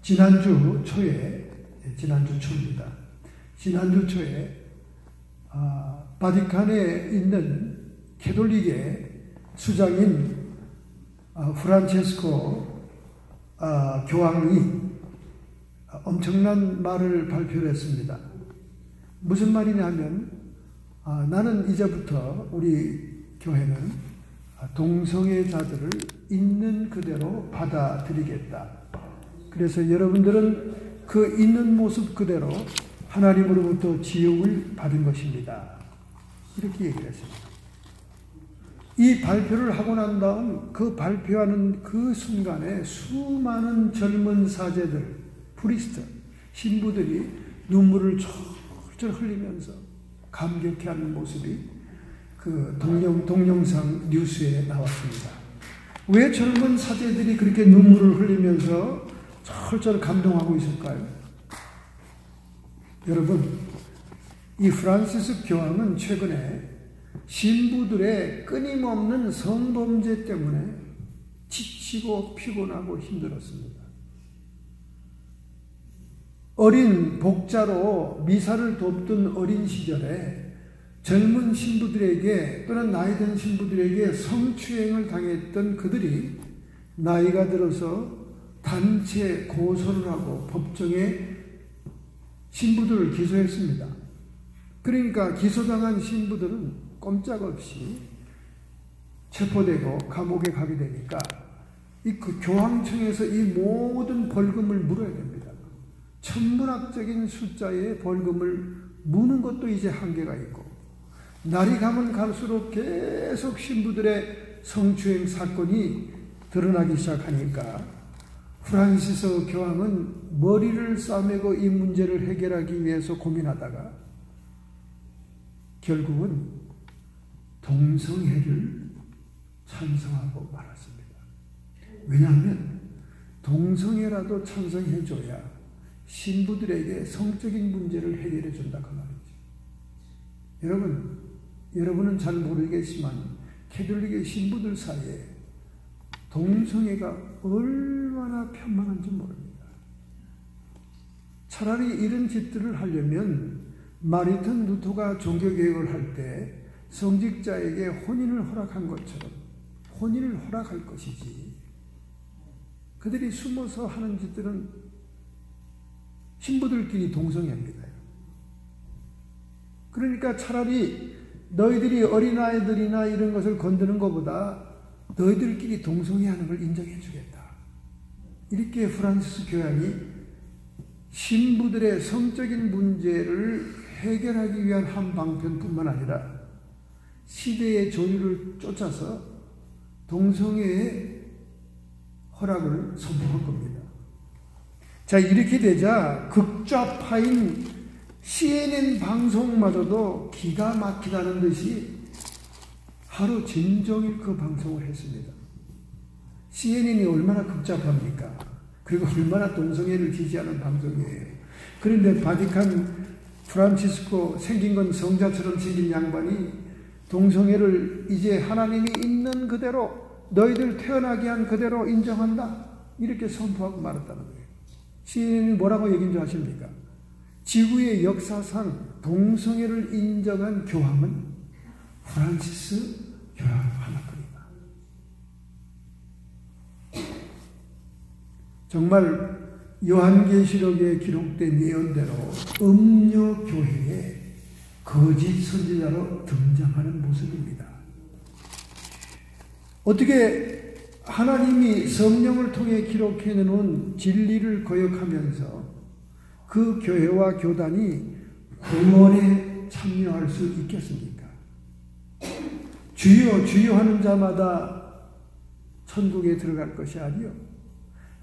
지난주 초입니다. 지난주 초에 바티칸에 있는 캐톨릭의 수장인 프란체스코 교황이 엄청난 말을 발표를 했습니다. 무슨 말이냐면 나는 이제부터 우리 교회는 동성애자들을 있는 그대로 받아들이겠다. 그래서 여러분들은 그 있는 모습 그대로 하나님으로부터 지옥을 받은 것입니다. 이렇게 얘기를 했습니다. 이 발표를 하고 난 다음 그 발표하는 그 순간에 수많은 젊은 사제들, 프리스트, 신부들이 눈물을 철철 흘리면서 감격해하는 모습이 그 동영상 뉴스에 나왔습니다. 왜 젊은 사제들이 그렇게 눈물을 흘리면서 철철 감동하고 있을까요? 여러분, 이 프란시스 교황은 최근에 신부들의 끊임없는 성범죄 때문에 지치고 피곤하고 힘들었습니다. 어린 복자로 미사를 돕던 어린 시절에 젊은 신부들에게 또는 나이 든 신부들에게 성추행을 당했던 그들이 나이가 들어서 단체 고소를 하고 법정에 신부들을 기소했습니다. 그러니까 기소당한 신부들은 꼼짝없이 체포되고 감옥에 가게 되니까 그 교황청에서 이 모든 벌금을 물어야 됩니다. 천문학적인 숫자의 벌금을 무는 것도 이제 한계가 있고, 날이 가면 갈수록 계속 신부들의 성추행 사건이 드러나기 시작하니까 프란시스 교황은 머리를 싸매고 이 문제를 해결하기 위해서 고민하다가 결국은 동성애를 찬성하고 말았습니다. 왜냐하면 동성애라도 찬성해줘야 신부들에게 성적인 문제를 해결해 준다 그 말이죠. 여러분은 잘 모르겠지만 캐톨릭의 신부들 사이에 동성애가 얼마나 편만한지 모릅니다. 차라리 이런 짓들을 하려면 마르틴 루터가 종교개혁을 할 때 성직자에게 혼인을 허락한 것처럼 혼인을 허락할 것이지, 그들이 숨어서 하는 짓들은 신부들끼리 동성애입니다. 그러니까 차라리 너희들이 어린아이들이나 이런 것을 건드는 것보다 너희들끼리 동성애하는 걸 인정해 주겠다. 이렇게 프란시스 교황이 신부들의 성적인 문제를 해결하기 위한 한 방편뿐만 아니라 시대의 조류를 쫓아서 동성애의 허락을 선포한 겁니다. 자, 이렇게 되자 극좌파인 CNN 방송마저도 기가 막히다는 듯이 하루 종일 그 방송을 했습니다. CNN이 얼마나 극좌파입니까? 그리고 얼마나 동성애를 지지하는 방송이에요. 그런데 바티칸 프란치스코 생긴 건 성자처럼 생긴 양반이 동성애를 이제 하나님이 있는 그대로 너희들 태어나게 한 그대로 인정한다, 이렇게 선포하고 말았다는 거예요. CNN이 뭐라고 얘기인 줄 아십니까? 지구의 역사상 동성애를 인정한 교황은 프란시스 교황 하나뿐이다. 정말 요한계시록에 기록된 예언대로 음료교회에 거짓 선지자로 등장하는 모습입니다. 어떻게 하나님이 성령을 통해 기록해 놓은 진리를 거역하면서 그 교회와 교단이 구원에 참여할 수 있겠습니까? 주여 주여 하는 자마다 천국에 들어갈 것이 아니요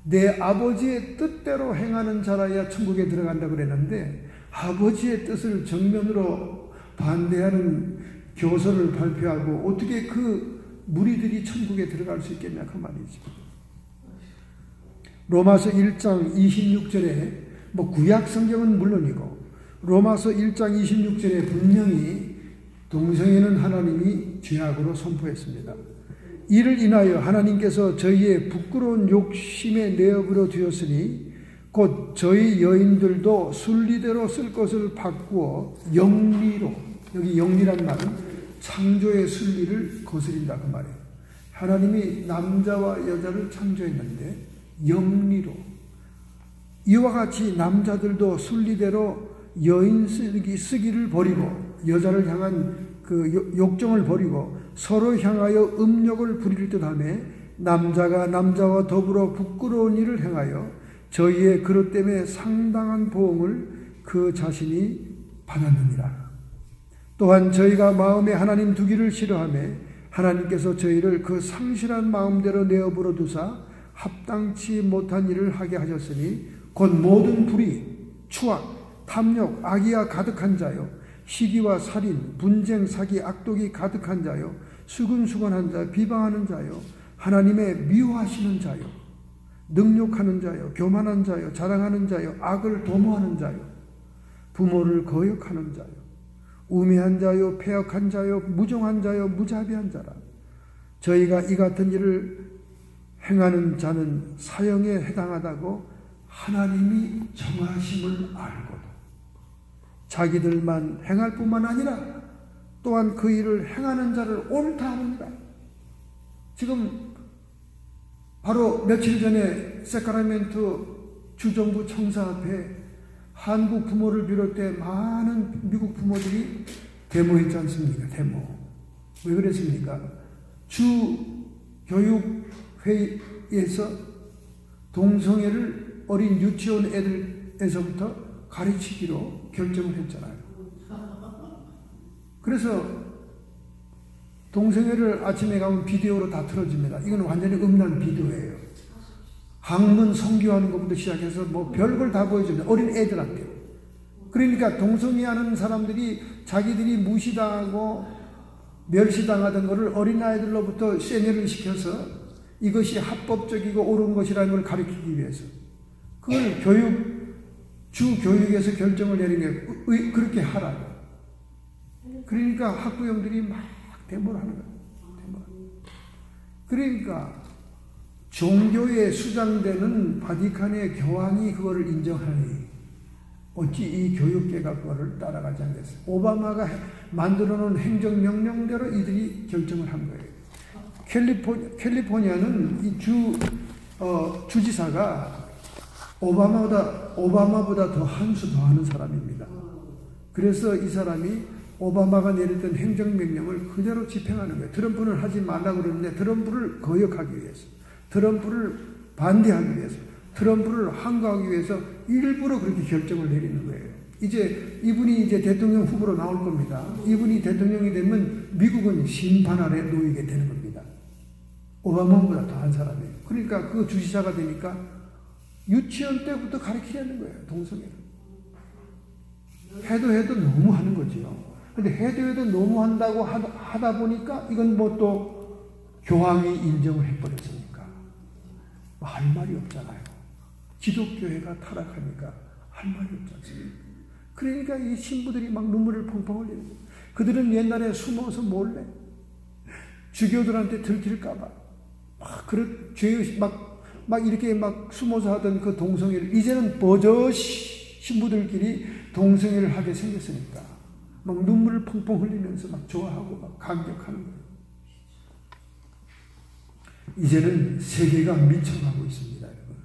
내 아버지의 뜻대로 행하는 자라야 천국에 들어간다고 그랬는데, 아버지의 뜻을 정면으로 반대하는 교서를 발표하고 어떻게 그 무리들이 천국에 들어갈 수 있겠냐 그 말이죠. 로마서 1장 26절에 구약 성경은 물론이고 로마서 1장 26절에 분명히 동성애는 하나님이 죄악으로 선포했습니다. 이를 인하여 하나님께서 저희의 부끄러운 욕심에 내어버려 두었으니 곧 저희 여인들도 순리대로 쓸 것을 바꾸어 영리로, 여기 영리란 말은 창조의 순리를 거스린다 그 말이에요. 하나님이 남자와 여자를 창조했는데 영리로, 이와 같이 남자들도 순리대로 여인 쓰기를 버리고 여자를 향한 그 욕정을 버리고 서로 향하여 음욕을 부릴 듯하며 남자가 남자와 더불어 부끄러운 일을 행하여 저희의 그릇 때문에 상당한 보응을 그 자신이 받았느니라. 또한 저희가 마음에 하나님 두기를 싫어하며 하나님께서 저희를 그 상실한 마음대로 내어버려 두사 합당치 못한 일을 하게 하셨으니 곧 모든 불의, 추악, 탐욕, 악의가 가득한 자요, 시기와 살인, 분쟁, 사기, 악독이 가득한 자요, 수근수근한 자, 비방하는 자요, 하나님의 미워하시는 자요, 능욕하는 자요, 교만한 자요, 자랑하는 자요, 악을 도모하는 자요, 부모를 거역하는 자요, 우매한 자요, 패역한 자요, 무정한 자요, 무자비한 자라. 저희가 이 같은 일을 행하는 자는 사형에 해당하다고 하나님이 정하심을 알고도 자기들만 행할 뿐만 아니라 또한 그 일을 행하는 자를 옳다 하느니라. 지금 바로 며칠 전에 세카라멘토 주정부 청사 앞에 한국 부모를 비롯해 많은 미국 부모들이 데모했지 않습니까? 데모. 왜 그랬습니까? 주 교육회의에서 동성애를 어린 유치원 애들에서부터 가르치기로 결정을 했잖아요. 그래서 동성애를 아침에 가면 비디오로 다 틀어집니다. 이건 완전히 음란 비디오예요. 학문 성교하는 것부터 시작해서 뭐 별걸 다 보여줍니다. 어린 애들한테. 그러니까 동성애하는 사람들이 자기들이 무시당하고 멸시당하던 것을 어린아이들로부터 세뇌를 시켜서 이것이 합법적이고 옳은 것이라는 걸 가르치기 위해서 그걸 주 교육에서 결정을 내리는 게 그렇게 하라고. 그러니까 학부형들이 막 데모를 하는 거예요. 그러니까 종교에 수장되는 바티칸의 교황이 그거를 인정하니 어찌 이 교육계가 그거를 따라가지 않겠어요. 오바마가 만들어 놓은 행정명령대로 이들이 결정을 한 거예요. 캘리포니아는 이 주지사가 오바마보다 더 한 수 더 하는 사람입니다. 그래서 이 사람이 오바마가 내렸던 행정명령을 그대로 집행하는 거예요. 트럼프는 하지 말라고 그러는데 트럼프를 거역하기 위해서, 트럼프를 반대하기 위해서, 트럼프를 항거하기 위해서 일부러 그렇게 결정을 내리는 거예요. 이분이 대통령 후보로 나올 겁니다. 이분이 대통령이 되면 미국은 심판 아래 놓이게 되는 겁니다. 오바마보다 더 한 사람이에요. 그러니까 그 주지사가 되니까 유치원 때부터 가르치려는 거예요. 동성애를. 해도 너무 하는 거지요. 근데 해도 너무 한다고 하다 보니까 이건 뭐 또 교황이 인정을 해버렸으니까 할 말이 없잖아요. 기독교회가 타락하니까 할 말이 없지 않습니까? 그러니까 이 신부들이 막 눈물을 펑펑 흘리는 거예요. 그들은 옛날에 숨어서 몰래 주교들한테 들킬까봐 막 이렇게 막 숨어서 하던 그 동성애를 이제는 버젓이 신부들끼리 동성애를 하게 생겼으니까 막 눈물을 펑펑 흘리면서 막 좋아하고 막 감격하는 거예요. 이제는 세계가 미쳐가고 있습니다, 여러분.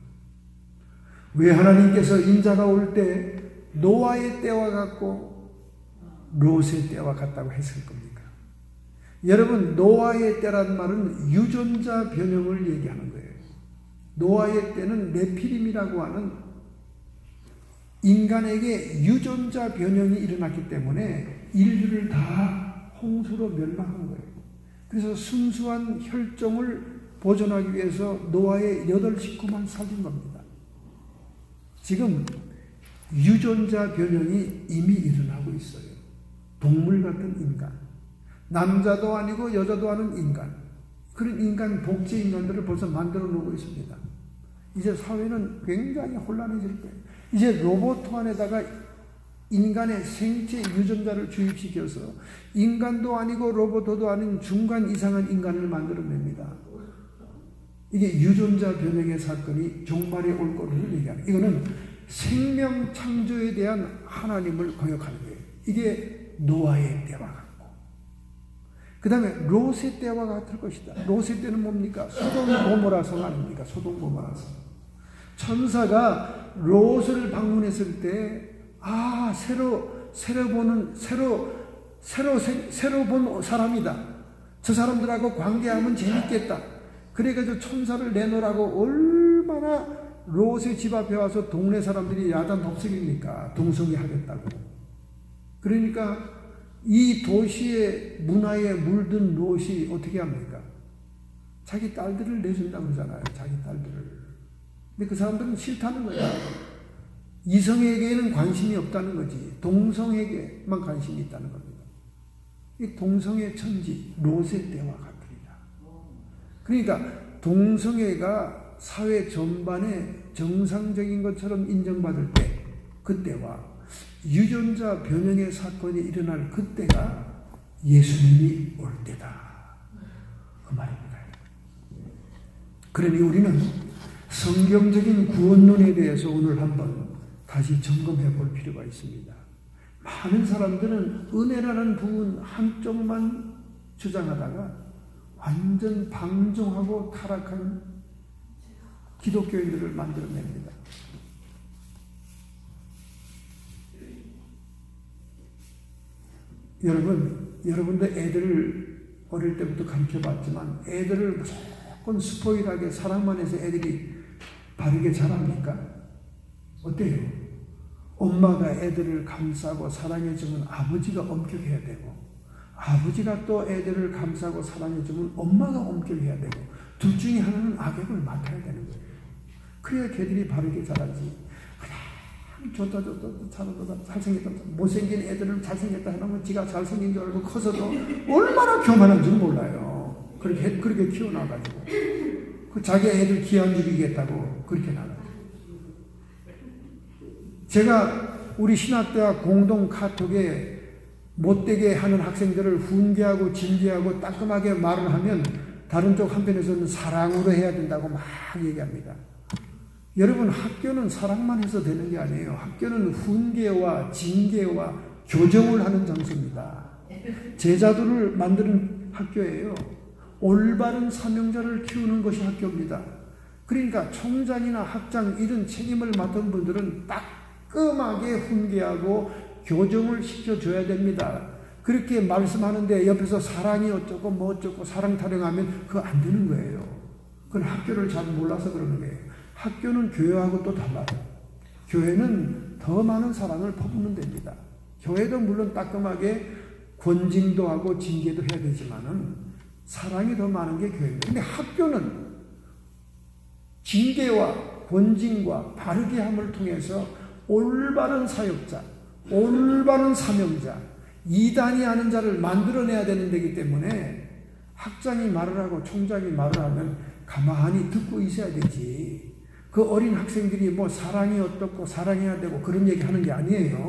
왜 하나님께서 인자가 올 때 노아의 때와 같고 롯의 때와 같다고 했을 겁니까? 여러분, 노아의 때란 말은 유전자 변형을 얘기하는 거예요. 노아의 때는 네피림이라고 하는 인간에게 유전자 변형이 일어났기 때문에 인류를 다 홍수로 멸망한 거예요. 그래서 순수한 혈종을 보존하기 위해서 노아의 8식구만 살린 겁니다. 지금 유전자 변형이 이미 일어나고 있어요. 동물 같은 인간, 남자도 아니고 여자도 아닌 인간, 그런 인간, 복제 인간들을 벌써 만들어 놓고 있습니다. 이제 사회는 굉장히 혼란해질 거예요. 이제 로봇 안에다가 인간의 생체 유전자를 주입시켜서 인간도 아니고 로봇도 아닌 중간 이상한 인간을 만들어냅니다. 이게 유전자 변형의 사건이 종말에 올 거를 얘기하는, 이거는 생명 창조에 대한 하나님을 공격하는 거예요. 이게 노아의 때와 같고, 그 다음에 롯의 때와 같을 것이다. 롯의 때는 뭡니까? 소돔 고모라 성 아닙니까? 소돔 고모라 성. 천사가 롯을 방문했을 때, 새로 본 사람이다. 저 사람들하고 관계하면 재밌겠다. 그래가지고 천사를 내놓으라고 얼마나 롯의 집 앞에 와서 동네 사람들이 야단 법석입니까? 동성애 하겠다고. 그러니까 이 도시의 문화에 물든 롯이 어떻게 합니까? 자기 딸들을 내준다고 그러잖아요. 자기 딸들을. 근데 그 사람들은 싫다는 거야. 이성에게는 관심이 없다는 거지. 동성에게만 관심이 있다는 겁니다. 이 동성애 천지, 롯의 때와 같으리라. 그러니까 동성애가 사회 전반에 정상적인 것처럼 인정받을 때, 그때와 유전자 변형의 사건이 일어날 그때가 예수님이 올 때다. 그 말입니다. 그러니 우리는 성경적인 구원론에 대해서 오늘 한번 다시 점검해 볼 필요가 있습니다. 많은 사람들은 은혜라는 부분 한쪽만 주장하다가 완전 방종하고 타락한 기독교인들을 만들어냅니다. 여러분들 애들을 어릴 때부터 가르쳐봤지만 애들을 무조건 스포일하게 사랑만 해서 애들이 바르게 자랍니까? 어때요? 엄마가 애들을 감싸고 사랑해주면 아버지가 엄격해야 되고, 아버지가 또 애들을 감싸고 사랑해주면 엄마가 엄격해야 되고, 둘 중에 하나는 악역을 맡아야 되는 거예요. 그래야 걔들이 바르게 자라지. 그냥 좋다 잘생겼다, 못생긴 애들은 잘생겼다 해놓으면 지가 잘생긴 줄 알고 커서도 얼마나 교만한 줄 몰라요. 그렇게 키워놔가지고 그 자기 애들 기한 죽이겠다고 그렇게 나가요. 제가 우리 신학대학 공동 카톡에 못되게 하는 학생들을 훈계하고 징계하고 따끔하게 말을 하면 다른 쪽 한편에서는 사랑으로 해야 된다고 막 얘기합니다. 여러분, 학교는 사랑만 해서 되는 게 아니에요. 학교는 훈계와 징계와 교정을 하는 장소입니다. 제자들을 만드는 학교예요. 올바른 사명자를 키우는 것이 학교입니다. 그러니까 총장이나 학장 이런 책임을 맡은 분들은 따끔하게 훈계하고 교정을 시켜줘야 됩니다. 그렇게 말씀하는데 옆에서 사랑이 어쩌고 뭐 어쩌고 사랑 타령하면 그거 안 되는 거예요. 그건 학교를 잘 몰라서 그러는 거예요. 학교는 교회하고 또 달라요. 교회는 더 많은 사랑을 퍼붓는 데입니다. 교회도 물론 따끔하게 권징도 하고 징계도 해야 되지만은 사랑이 더 많은 게 교회입니다. 근데 학교는 징계와 권징과 바르게 함을 통해서 올바른 사역자, 올바른 사명자, 이단이 하는 자를 만들어내야 되는 데이기 때문에 학장이 말을 하고 총장이 말을 하면 가만히 듣고 있어야 되지. 그 어린 학생들이 뭐 사랑이 어떻고 사랑해야 되고 그런 얘기 하는 게 아니에요.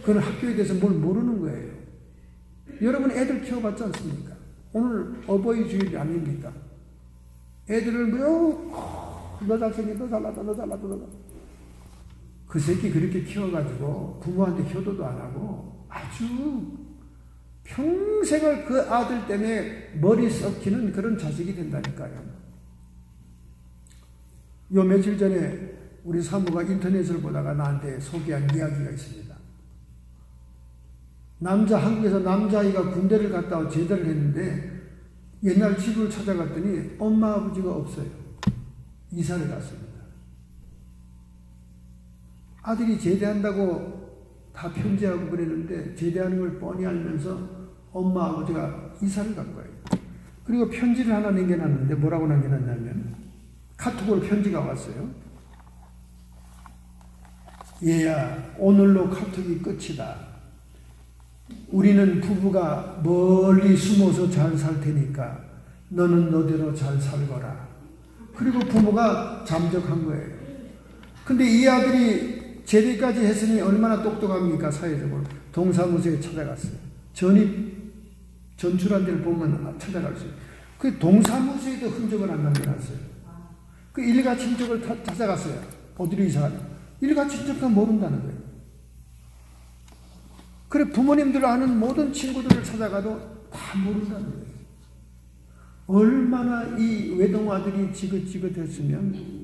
그건 학교에 대해서 뭘 모르는 거예요. 여러분 애들 키워봤지 않습니까? 오늘 어버이 주일이 아닙니까? 애들을 너 잘생겨, 너 잘났다, 너 잘났다, 너 잘났다. 그 새끼 그렇게 키워가지고 부모한테 효도도 안 하고 아주 평생을 그 아들 때문에 머리 썩히는 그런 자식이 된다니까요. 요 며칠 전에 우리 사모가 인터넷을 보다가 나한테 소개한 이야기가 있습니다. 한국에서 남자아이가 군대를 갔다 와 제대를 했는데 옛날 집을 찾아갔더니 엄마 아버지가 없어요. 이사를 갔습니다. 아들이 제대한다고 다 편지하고 그랬는데 제대하는 걸 뻔히 알면서 엄마 아버지가 이사를 간 거예요. 그리고 편지를 하나 남겨놨는데 뭐라고 남겨놨냐면 카톡으로 편지가 왔어요. 얘야, 오늘로 카톡이 끝이다. 우리는 부부가 멀리 숨어서 잘 살 테니까 너는 너대로 잘 살거라. 그리고 부모가 잠적한 거예요. 근데 이 아들이 제대까지 했으니 얼마나 똑똑합니까? 사회적으로. 동사무소에 찾아갔어요. 전출한 데를 보면 찾아갈 수 있어요. 그 동사무소에도 흔적을 안 남겨놨어요. 그 일가 친척을 찾아갔어요. 어디로 이사가냐. 일가 친척도 모른다는 거예요. 그래, 부모님들 아는 모든 친구들을 찾아가도 다 모른다는 거예요. 얼마나 이 외동아들이 지긋지긋했으면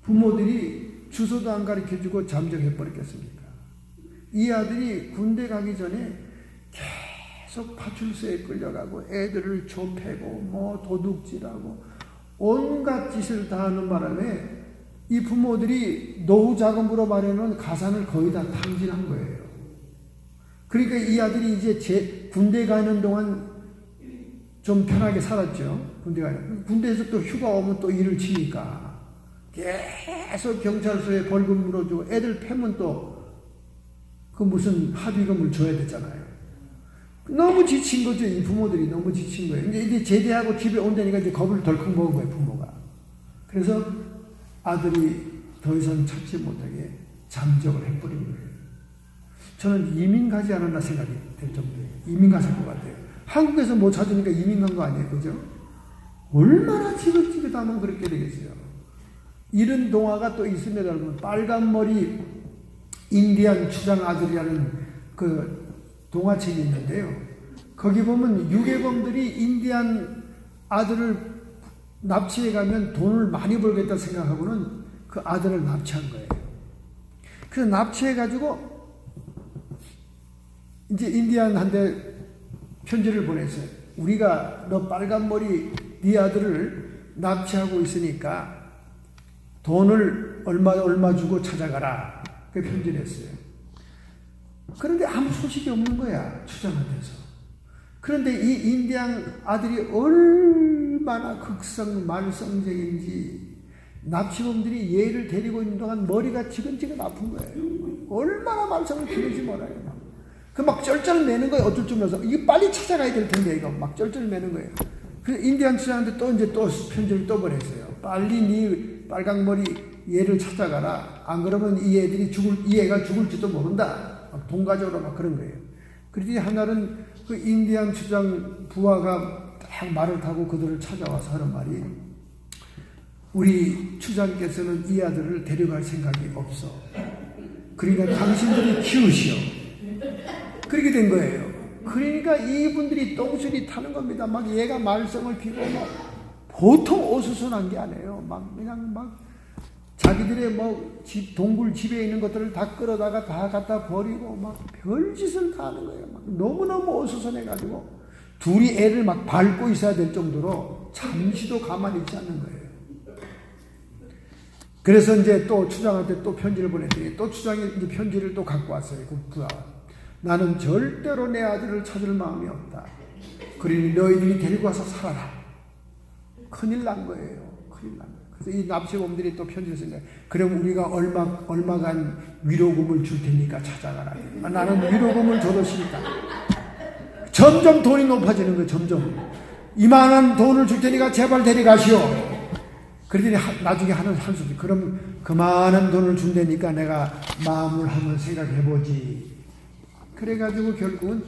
부모들이 주소도 안 가르쳐주고 잠적해버렸겠습니까? 이 아들이 군대 가기 전에 계속 파출소에 끌려가고 애들을 좁혀고 도둑질하고 온갖 짓을 다 하는 바람에 이 부모들이 노후 자금으로 마련한 가산을 거의 다 탕진한 거예요. 그러니까 이 아들이 이제 군대 가는 동안 좀 편하게 살았죠. 군대에서 또 휴가 오면 또 일을 치니까 계속 경찰서에 벌금 물어주고 애들 패면 또 그 무슨 합의금을 줘야 되잖아요. 너무 지친 거죠. 이 부모들이 너무 지친 거예요. 이제 제대하고 집에 온다니까 이제 겁을 덜컥 먹은 거예요, 부모가. 그래서 아들이 더 이상 참지 못하게 잠적을 해버린 거예요. 저는 이민 가지 않았나 생각이 될 정도예요. 이민 갔을 것 같아요. 한국에서 못 찾으니까 이민 간 거 아니에요, 그죠? 얼마나 지긋지긋하면 그렇게 되겠어요. 이런 동화가 또 있습니다, 여러분. 빨간머리 인디안 추장 아들이라는 그 동화책이 있는데요. 거기 보면 유괴범들이 인디안 아들을 납치해 가면 돈을 많이 벌겠다 생각하고는 그 아들을 납치한 거예요. 그래서 납치해 가지고 이제 인디안한테 편지를 보냈어요. 우리가 너 빨간머리 네 아들을 납치하고 있으니까 돈을 얼마 주고 찾아가라. 그 편지를 했어요. 그런데 아무 소식이 없는 거야, 추장한테서. 그런데 이 인디안 아들이 얼마나 말썽쟁인지 납치범들이 얘를 데리고 있는 동안 머리가 지근지근 아픈 거예요. 얼마나 말썽을 피는지 몰라요. 그 막 쩔쩔 매는 거예요. 어쩔 줄 몰라서. 이거 빨리 찾아가야 될 텐데, 이거. 막 쩔쩔 매는 거예요. 그래서 인디안 추장한테 또 편지를 또 보냈어요. 빨리 네 빨강머리 얘를 찾아가라. 안 그러면 이 애가 죽을지도 모른다. 돈 가져오라 막 그런 거예요. 그러더니 하나는 그 인디안 추장 부하가 딱 말을 타고 그들을 찾아와서 하는 말이, 우리 추장께서는 이 아들을 데려갈 생각이 없어. 그러니까 당신들이 키우시오. 그렇게 된 거예요. 그러니까 이분들이 똥줄이 타는 겁니다. 막 얘가 말썽을 피고 막 보통 어수선한 게 아니에요. 그냥 자기들의 동굴 집에 있는 것들을 다 끌어다가 다 갖다 버리고 막 별짓을 다 하는 거예요. 막 너무너무 어수선해가지고 둘이 애를 막 밟고 있어야 될 정도로 잠시도 가만히 있지 않는 거예요. 그래서 이제 또 추장한테 또 편지를 보냈더니 또 추장이 이제 편지를 또 갖고 왔어요. 그 부하가. 나는 절대로 내 아들을 찾을 마음이 없다. 그러니 너희들이 데리고 와서 살아라. 큰일 난 거예요. 큰일 난 거예요. 그래서 이 납치범들이 또 편지를 쓴 거예요. 그럼 우리가 얼마간 위로금을 줄 테니까 찾아가라. 나는 위로금을 줘도 싫다. 점점 돈이 높아지는 거예요. 점점. 이만한 돈을 줄 테니까 제발 데려가시오. 그러더니 나중에 하는 한숨이, 그럼 그만한 돈을 준다니까 내가 마음을 한번 생각해보지. 그래가지고 결국은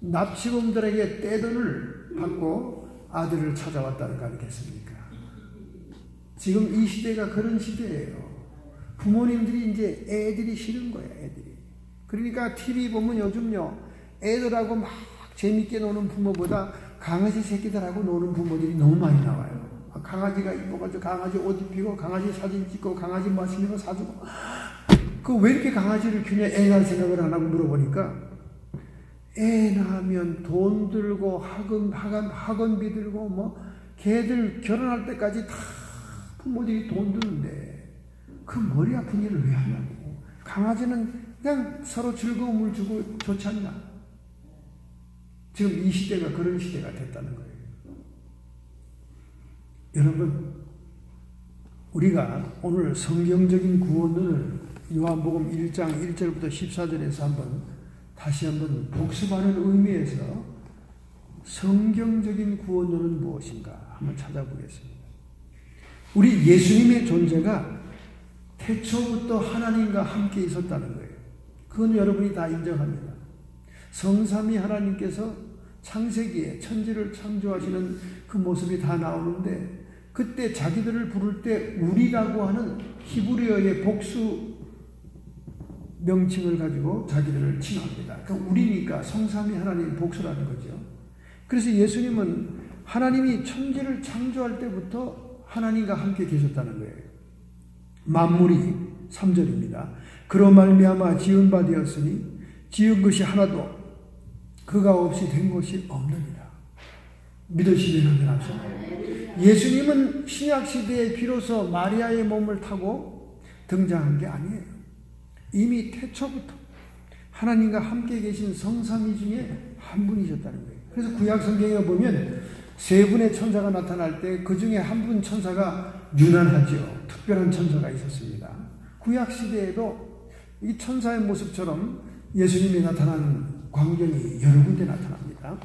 납치범들에게 떼돈을 받고 아들을 찾아왔다는 거 아니겠습니까? 지금 이 시대가 그런 시대예요. 부모님들이 이제 애들이 싫은 거예요, 애들이. 그러니까 TV 보면 요즘요, 애들하고 막 재밌게 노는 부모보다 강아지 새끼들하고 노는 부모들이 너무 많이 나와요. 강아지가 이뻐가지고 강아지 옷 입히고 강아지 사진 찍고 강아지 맛있는 거 사주고. 그 왜 이렇게 강아지를 키우냐, 애 낳을 생각을 안 하고 물어보니까, 애 낳으면 돈 들고 학원비 들고 걔들 결혼할 때까지 다 부모들이 돈 드는데 그 머리 아픈 일을 왜 하냐고. 강아지는 그냥 서로 즐거움을 주고 좋지 않나. 지금 이 시대가 그런 시대가 됐다는 거예요. 여러분, 우리가 오늘 성경적인 구원론을 요한복음 1장 1절부터 14절에서 다시 한번 복습하는 의미에서 성경적인 구원론은 무엇인가 한번 찾아보겠습니다. 우리 예수님의 존재가 태초부터 하나님과 함께 있었다는 거예요. 그건 여러분이 다 인정합니다. 성삼위 하나님께서 창세기에 천지를 창조하시는 그 모습이 다 나오는데, 그때 자기들을 부를 때 우리라고 하는 히브리어의 복수 명칭을 가지고 자기들을 칭합니다. 그러니까 우리니까 성삼위 하나님 복수라는 거죠. 그래서 예수님은 하나님이 천지를 창조할 때부터 하나님과 함께 계셨다는 거예요. 만물이 3절입니다. 그로 말미암아 지은 바 되었으니 지은 것이 하나도 그가 없이 된 것이 없느니라. 믿으시면 합니다. 예수님은 신약시대에 비로소 마리아의 몸을 타고 등장한 게 아니에요. 이미 태초부터 하나님과 함께 계신 성삼위 중에 한 분이셨다는 거예요. 그래서 구약 성경에 보면 세 분의 천사가 나타날 때 그 중에 한 분 천사가 유난하죠. 특별한 천사가 있었습니다. 구약 시대에도 이 천사의 모습처럼 예수님이 나타난 광경이 여러 군데 나타납니다.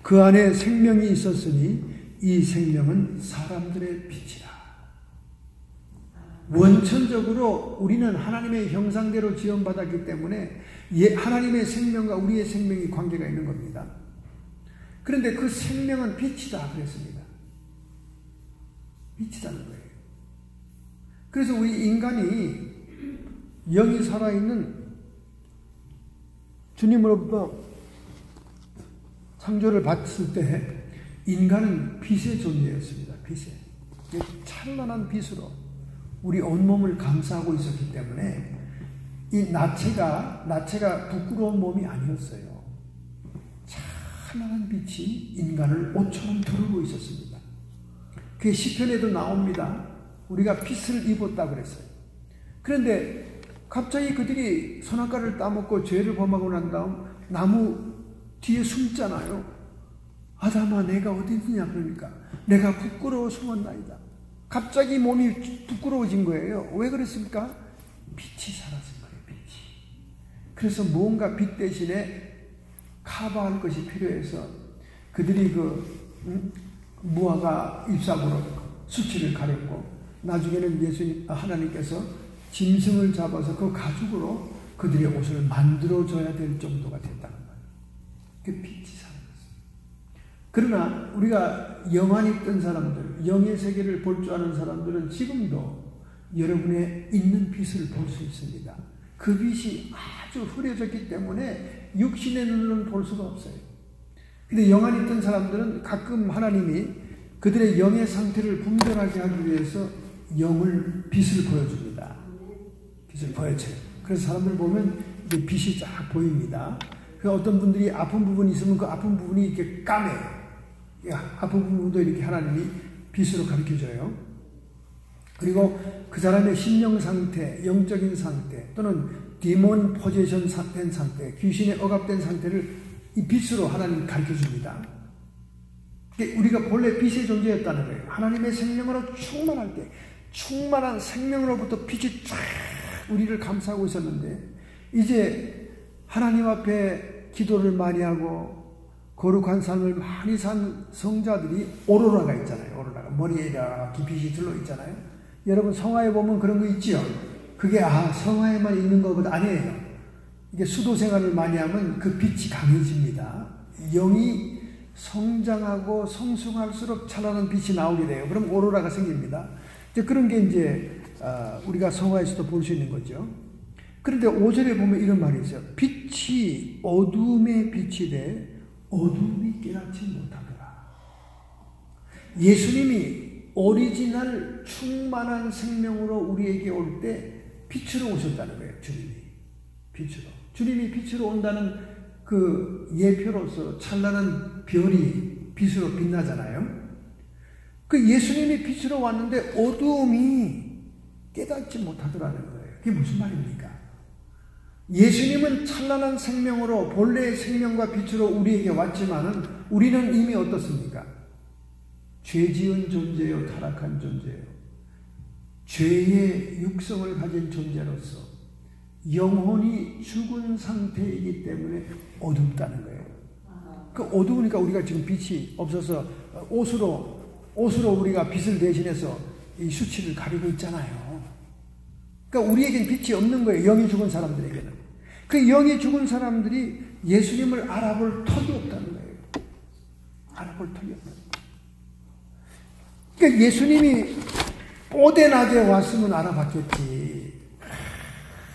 그 안에 생명이 있었으니 이 생명은 사람들의 빛이라. 원천적으로 우리는 하나님의 형상대로 지원받았기 때문에 하나님의 생명과 우리의 생명이 관계가 있는 겁니다. 그런데 그 생명은 빛이다 그랬습니다. 빛이다는 거예요. 그래서 우리 인간이 영이 살아있는 주님으로부터 창조를 받았을 때 인간은 빛의 존재였습니다. 빛의 찬란한 빛으로 우리 온몸을 감싸고 있었기 때문에 이 나체가 부끄러운 몸이 아니었어요. 찬란한 빛이 인간을 옷처럼 두르고 있었습니다. 그게 시편에도 나옵니다. 우리가 빛을 입었다 그랬어요. 그런데 갑자기 그들이 선악과를 따먹고 죄를 범하고 난 다음 나무 뒤에 숨잖아요. 아담아 내가 어디 있느냐 그러니까 내가 부끄러워 숨었나이다. 갑자기 몸이 부끄러워진 거예요. 왜 그랬습니까? 빛이 사라진 거예요. 빛이. 그래서 뭔가 빛 대신에 커버할 것이 필요해서 그들이 무화과 잎사귀로 수치를 가렸고, 나중에는 하나님께서 짐승을 잡아서 그 가죽으로 그들의 옷을 만들어줘야 될 정도가 됐다는 거예요. 그 빛이 사라졌어요. 그러나 우리가 영 안에 있던 사람들, 영의 세계를 볼 줄 아는 사람들은 지금도 여러분의 있는 빛을 볼 수 있습니다. 그 빛이 아주 흐려졌기 때문에 육신의 눈으로는 볼 수가 없어요. 근데 영 안에 있던 사람들은 가끔 하나님이 그들의 영의 상태를 분별하게 하기 위해서 빛을 보여줍니다. 빛을 보여줘요. 그래서 사람들 보면 이제 빛이 쫙 보입니다. 어떤 분들이 아픈 부분이 있으면 그 아픈 부분이 이렇게 까매요. 아픈 부분도 이렇게 하나님이 빛으로 가르쳐줘요. 그리고 그 사람의 심령 상태, 영적인 상태, 또는 디몬 포지션 된 상태, 귀신에 억압된 상태를 이 빛으로 하나님 가르쳐줍니다. 우리가 본래 빛의 존재였다는 거예요. 하나님의 생명으로 충만할 때, 충만한 생명으로부터 빛이 쫙 우리를 감싸고 있었는데, 이제 하나님 앞에 기도를 많이 하고 거룩한 삶을 많이 산 성자들이 오로라가 있잖아요. 오로라가 머리에 이렇게 빛이 들러 있잖아요. 여러분 성화에 보면 그런 거 있지요. 그게 성화에만 있는 것보다 아니에요. 이게 수도 생활을 많이 하면 그 빛이 강해집니다. 영이 성장하고 성숙할수록 찬란한 빛이 나오게 돼요. 그럼 오로라가 생깁니다. 이제 그런 게 이제 우리가 성화에서도 볼 수 있는 거죠. 그런데 5절에 보면 이런 말이 있어요. 빛이 어둠에 빛이 돼 어둠이 깨닫지 못하더라. 예수님이 오리지널 충만한 생명으로 우리에게 올 때 빛으로 오셨다는 거예요. 주님이 빛으로. 주님이 빛으로 온다는 그 예표로서 찬란한 별이 빛으로 빛나잖아요. 그 예수님이 빛으로 왔는데 어두움이 깨닫지 못하더라는 거예요. 그게 무슨 말입니까? 예수님은 찬란한 생명으로 본래의 생명과 빛으로 우리에게 왔지만은 우리는 이미 어떻습니까? 죄지은 존재요, 타락한 존재요. 죄의 육성을 가진 존재로서 영혼이 죽은 상태이기 때문에 어둡다는 거예요. 그 어두우니까 우리가 지금 빛이 없어서 옷으로 우리가 빛을 대신해서 이 수치를 가리고 있잖아요. 그러니까 우리에겐 빛이 없는 거예요. 영이 죽은 사람들에게는. 그 영이 죽은 사람들이 예수님을 알아볼 턱이 없다는 거예요. 알아볼 턱이 없다는 거예요. 그러니까 예수님이 뽀대 낮에 왔으면 알아봤겠지.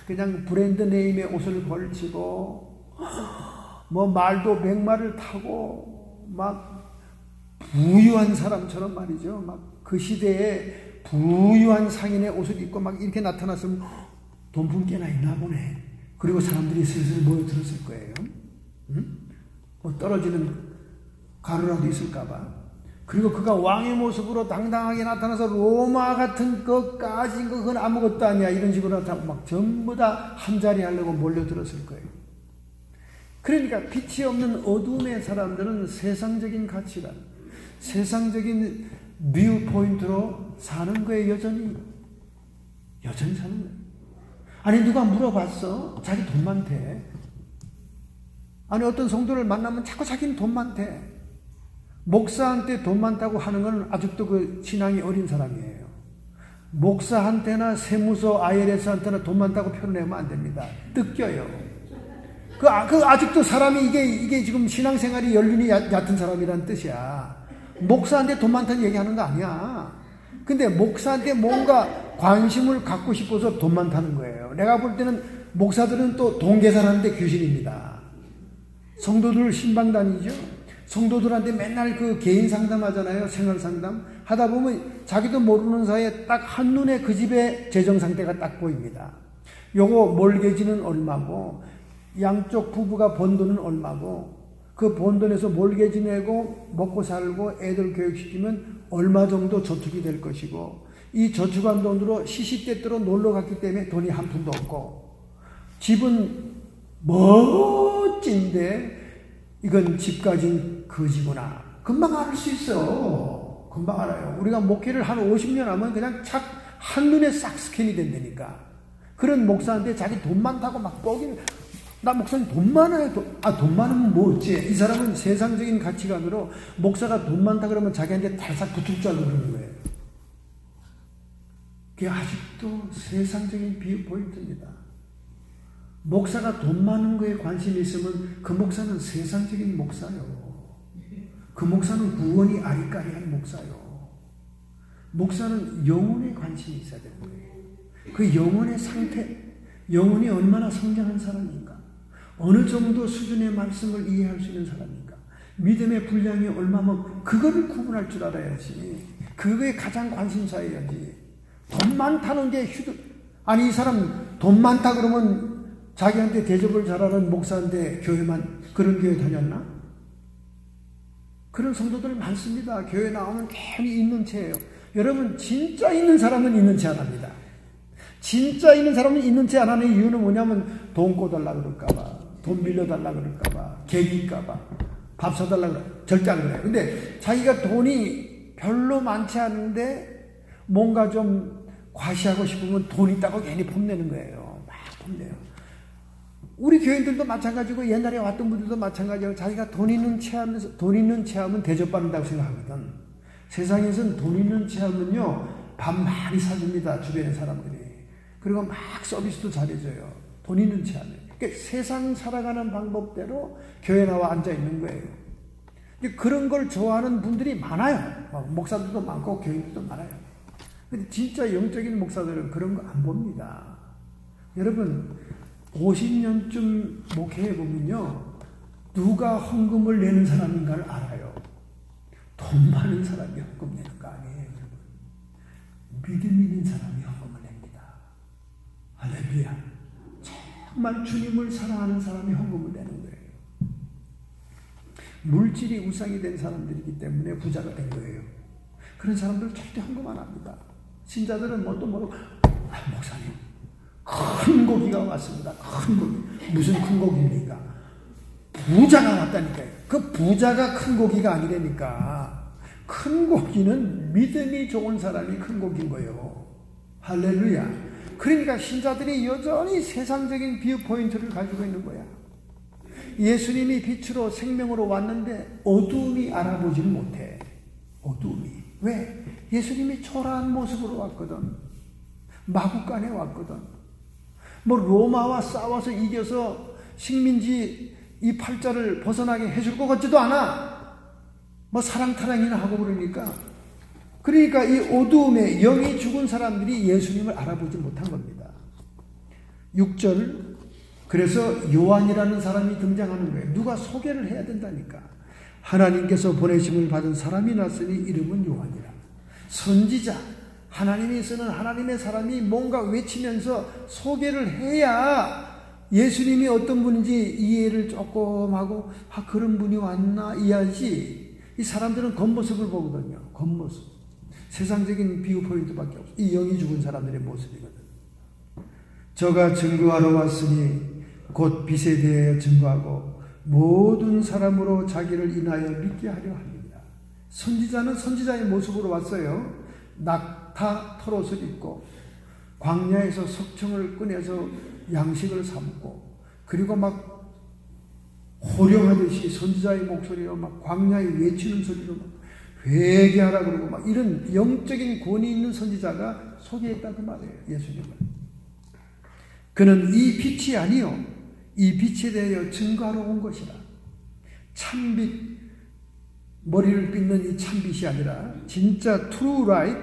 그냥 브랜드 네임의 옷을 걸치고 뭐 말도 백마를 타고 막 부유한 사람처럼 말이죠. 막 그 시대에 부유한 상인의 옷을 입고 막 이렇게 나타났으면 돈품 꽤나 있나 보네. 그리고 사람들이 슬슬 모여들었을 거예요. 응? 뭐 떨어지는 가루라도 있을까봐. 그리고 그가 왕의 모습으로 당당하게 나타나서 로마 같은 것까지 그건 아무것도 아니야 이런 식으로 나타나고 막 전부 다 한자리 하려고 몰려들었을 거예요. 그러니까 빛이 없는 어둠의 사람들은 세상적인 가치관, 세상적인 뷰 포인트로 사는 거에 여전히 사는 거예요. 아니 누가 물어봤어? 자기 돈 많대. 아니 어떤 성도를 만나면 자꾸 자기는 돈 많대. 목사한테 돈 많다고 하는 건 아직도 그 신앙이 어린 사람이에요. 목사한테나 세무서 IRS한테나 돈 많다고 표현하면 안 됩니다. 뜯겨요. 그 아직도 사람이 이게 지금 신앙생활이 연륜이 얕은 사람이라는 뜻이야. 목사한테 돈 많다는 얘기하는 거 아니야. 근데 목사한테 뭔가 관심을 갖고 싶어서 돈 많다는 거예요. 내가 볼 때는 목사들은 또 돈 계산하는데 귀신입니다. 성도들 신방 다니죠. 성도들한테 맨날 그 개인 상담하잖아요. 생활 상담 하다 보면 자기도 모르는 사이에 딱 한눈에 그 집의 재정 상태가 딱 보입니다. 요거 몰개지는 얼마고 양쪽 부부가 번 돈은 얼마고 그 번 돈에서 몰개지 내고 먹고 살고 애들 교육시키면 얼마 정도 저축이 될 것이고 이 저축한 돈으로 시시때때로 놀러 갔기 때문에 돈이 한 푼도 없고 집은 멋진데 이건 집 가진 거지구나. 금방 알 수 있어. 금방 알아요. 우리가 목회를 한 50년 하면 그냥 착 한눈에 싹 스캔이 된다니까. 그런 목사한테 자기 돈 많다고 막 뻐기는 나 목사님 돈 많아요. 돈 많으면 뭐 어째? 이 사람은 세상적인 가치관으로 목사가 돈 많다 그러면 자기한테 달싹 붙을 줄 알고 그러는 거예요. 그게 아직도 세상적인 비유 포인트입니다. 목사가 돈 많은 거에 관심이 있으면 그 목사는 세상적인 목사요. 그 목사는 구원이 아리까리한 목사요. 목사는 영혼에 관심이 있어야 되는 거예요. 그 영혼의 상태, 영혼이 얼마나 성장한 사람인가, 어느 정도 수준의 말씀을 이해할 수 있는 사람인가, 믿음의 분량이 얼마면 그거를 구분할 줄 알아야지. 그거에 가장 관심사여야지. 돈 많다는 게 아니 이 사람 돈 많다 그러면 자기한테 대접을 잘하는 목사인데 교회만 그런 교회 다녔나? 그런 성도들 많습니다. 교회 나오면 괜히 있는 채예요. 여러분 진짜 있는 사람은 있는 채 안 합니다. 진짜 있는 사람은 있는 채 안 하는 이유는 뭐냐면 돈 꿔달라 그럴까봐, 돈 빌려달라 그럴까봐, 객일까봐, 밥 사달라 그래. 절대 안 그래요. 근데 자기가 돈이 별로 많지 않은데 뭔가 좀 과시하고 싶으면 돈 있다고 괜히 폼내는 거예요. 막 폼내요. 우리 교인들도 마찬가지고 옛날에 왔던 분들도 마찬가지고 자기가 돈 있는 체하면 대접받는다고 생각하거든. 세상에서는 돈 있는 체하면요 밥 많이 사줍니다. 주변의 사람들이. 그리고 막 서비스도 잘해줘요. 돈 있는 체하면. 그러니까 세상 살아가는 방법대로 교회 나와 앉아 있는 거예요. 그런 걸 좋아하는 분들이 많아요. 목사들도 많고 교인들도 많아요. 근데 진짜 영적인 목사들은 그런 거 안 봅니다. 여러분 50년쯤 목회해보면요 누가 헌금을 내는 사람인가를 알아요. 돈 많은 사람이 헌금 내는 거 아니에요. 여러분. 믿음 있는 사람이 헌금을 냅니다. 할렐루야. 정말 주님을 사랑하는 사람이 헌금을 내는 거예요. 물질이 우상이 된 사람들이기 때문에 부자가 된 거예요. 그런 사람들은 절대 헌금 안 합니다. 신자들은 뭣도 모르고 목사님 큰 고기가 왔습니다. 큰 고기. 무슨 큰 고기입니까? 부자가 왔다니까요. 그 부자가 큰 고기가 아니라니까. 큰 고기는 믿음이 좋은 사람이 큰 고기인 거예요. 할렐루야. 그러니까 신자들이 여전히 세상적인 뷰 포인트를 가지고 있는 거야. 예수님이 빛으로 생명으로 왔는데 어두움이 알아보질 못해. 어두움이. 왜? 예수님이 초라한 모습으로 왔거든. 마구간에 왔거든. 뭐 로마와 싸워서 이겨서 식민지 이 팔자를 벗어나게 해줄 것 같지도 않아. 뭐 사랑타랑이나 하고 그러니까 이 어두움에 영이 죽은 사람들이 예수님을 알아보지 못한 겁니다. 6절, 그래서 요한이라는 사람이 등장하는 거예요. 누가 소개를 해야 된다니까. 하나님께서 보내심을 받은 사람이 났으니 이름은 요한이라. 선지자, 하나님이 쓰는 하나님의 사람이 뭔가 외치면서 소개를 해야 예수님이 어떤 분인지 이해를 조금 하고 그런 분이 왔나 이해하지. 이 사람들은 겉모습을 보거든요. 겉모습. 세상적인 비유 포인트밖에 없어. 이 영이 죽은 사람들의 모습이거든. 저가 증거하러 왔으니 곧 빛에 대하여 증거하고 모든 사람으로 자기를 인하여 믿게 하려 합니다. 선지자는 선지자의 모습으로 왔어요. 낙타 털옷을 입고 광야에서 석청을 꺼내서 양식을 삼고 그리고 막 호령하듯이 선지자의 목소리로 막 광야에 외치는 소리로 막 회개하라 그러고 막 이런 영적인 권위 있는 선지자가 소개했다고 말해요. 예수님을. 그는 이 빛이 아니요 이 빛에 대하여 증거하러 온 것이라. 참빛, 머리를 빗는 이 참빛이 아니라 진짜 true light,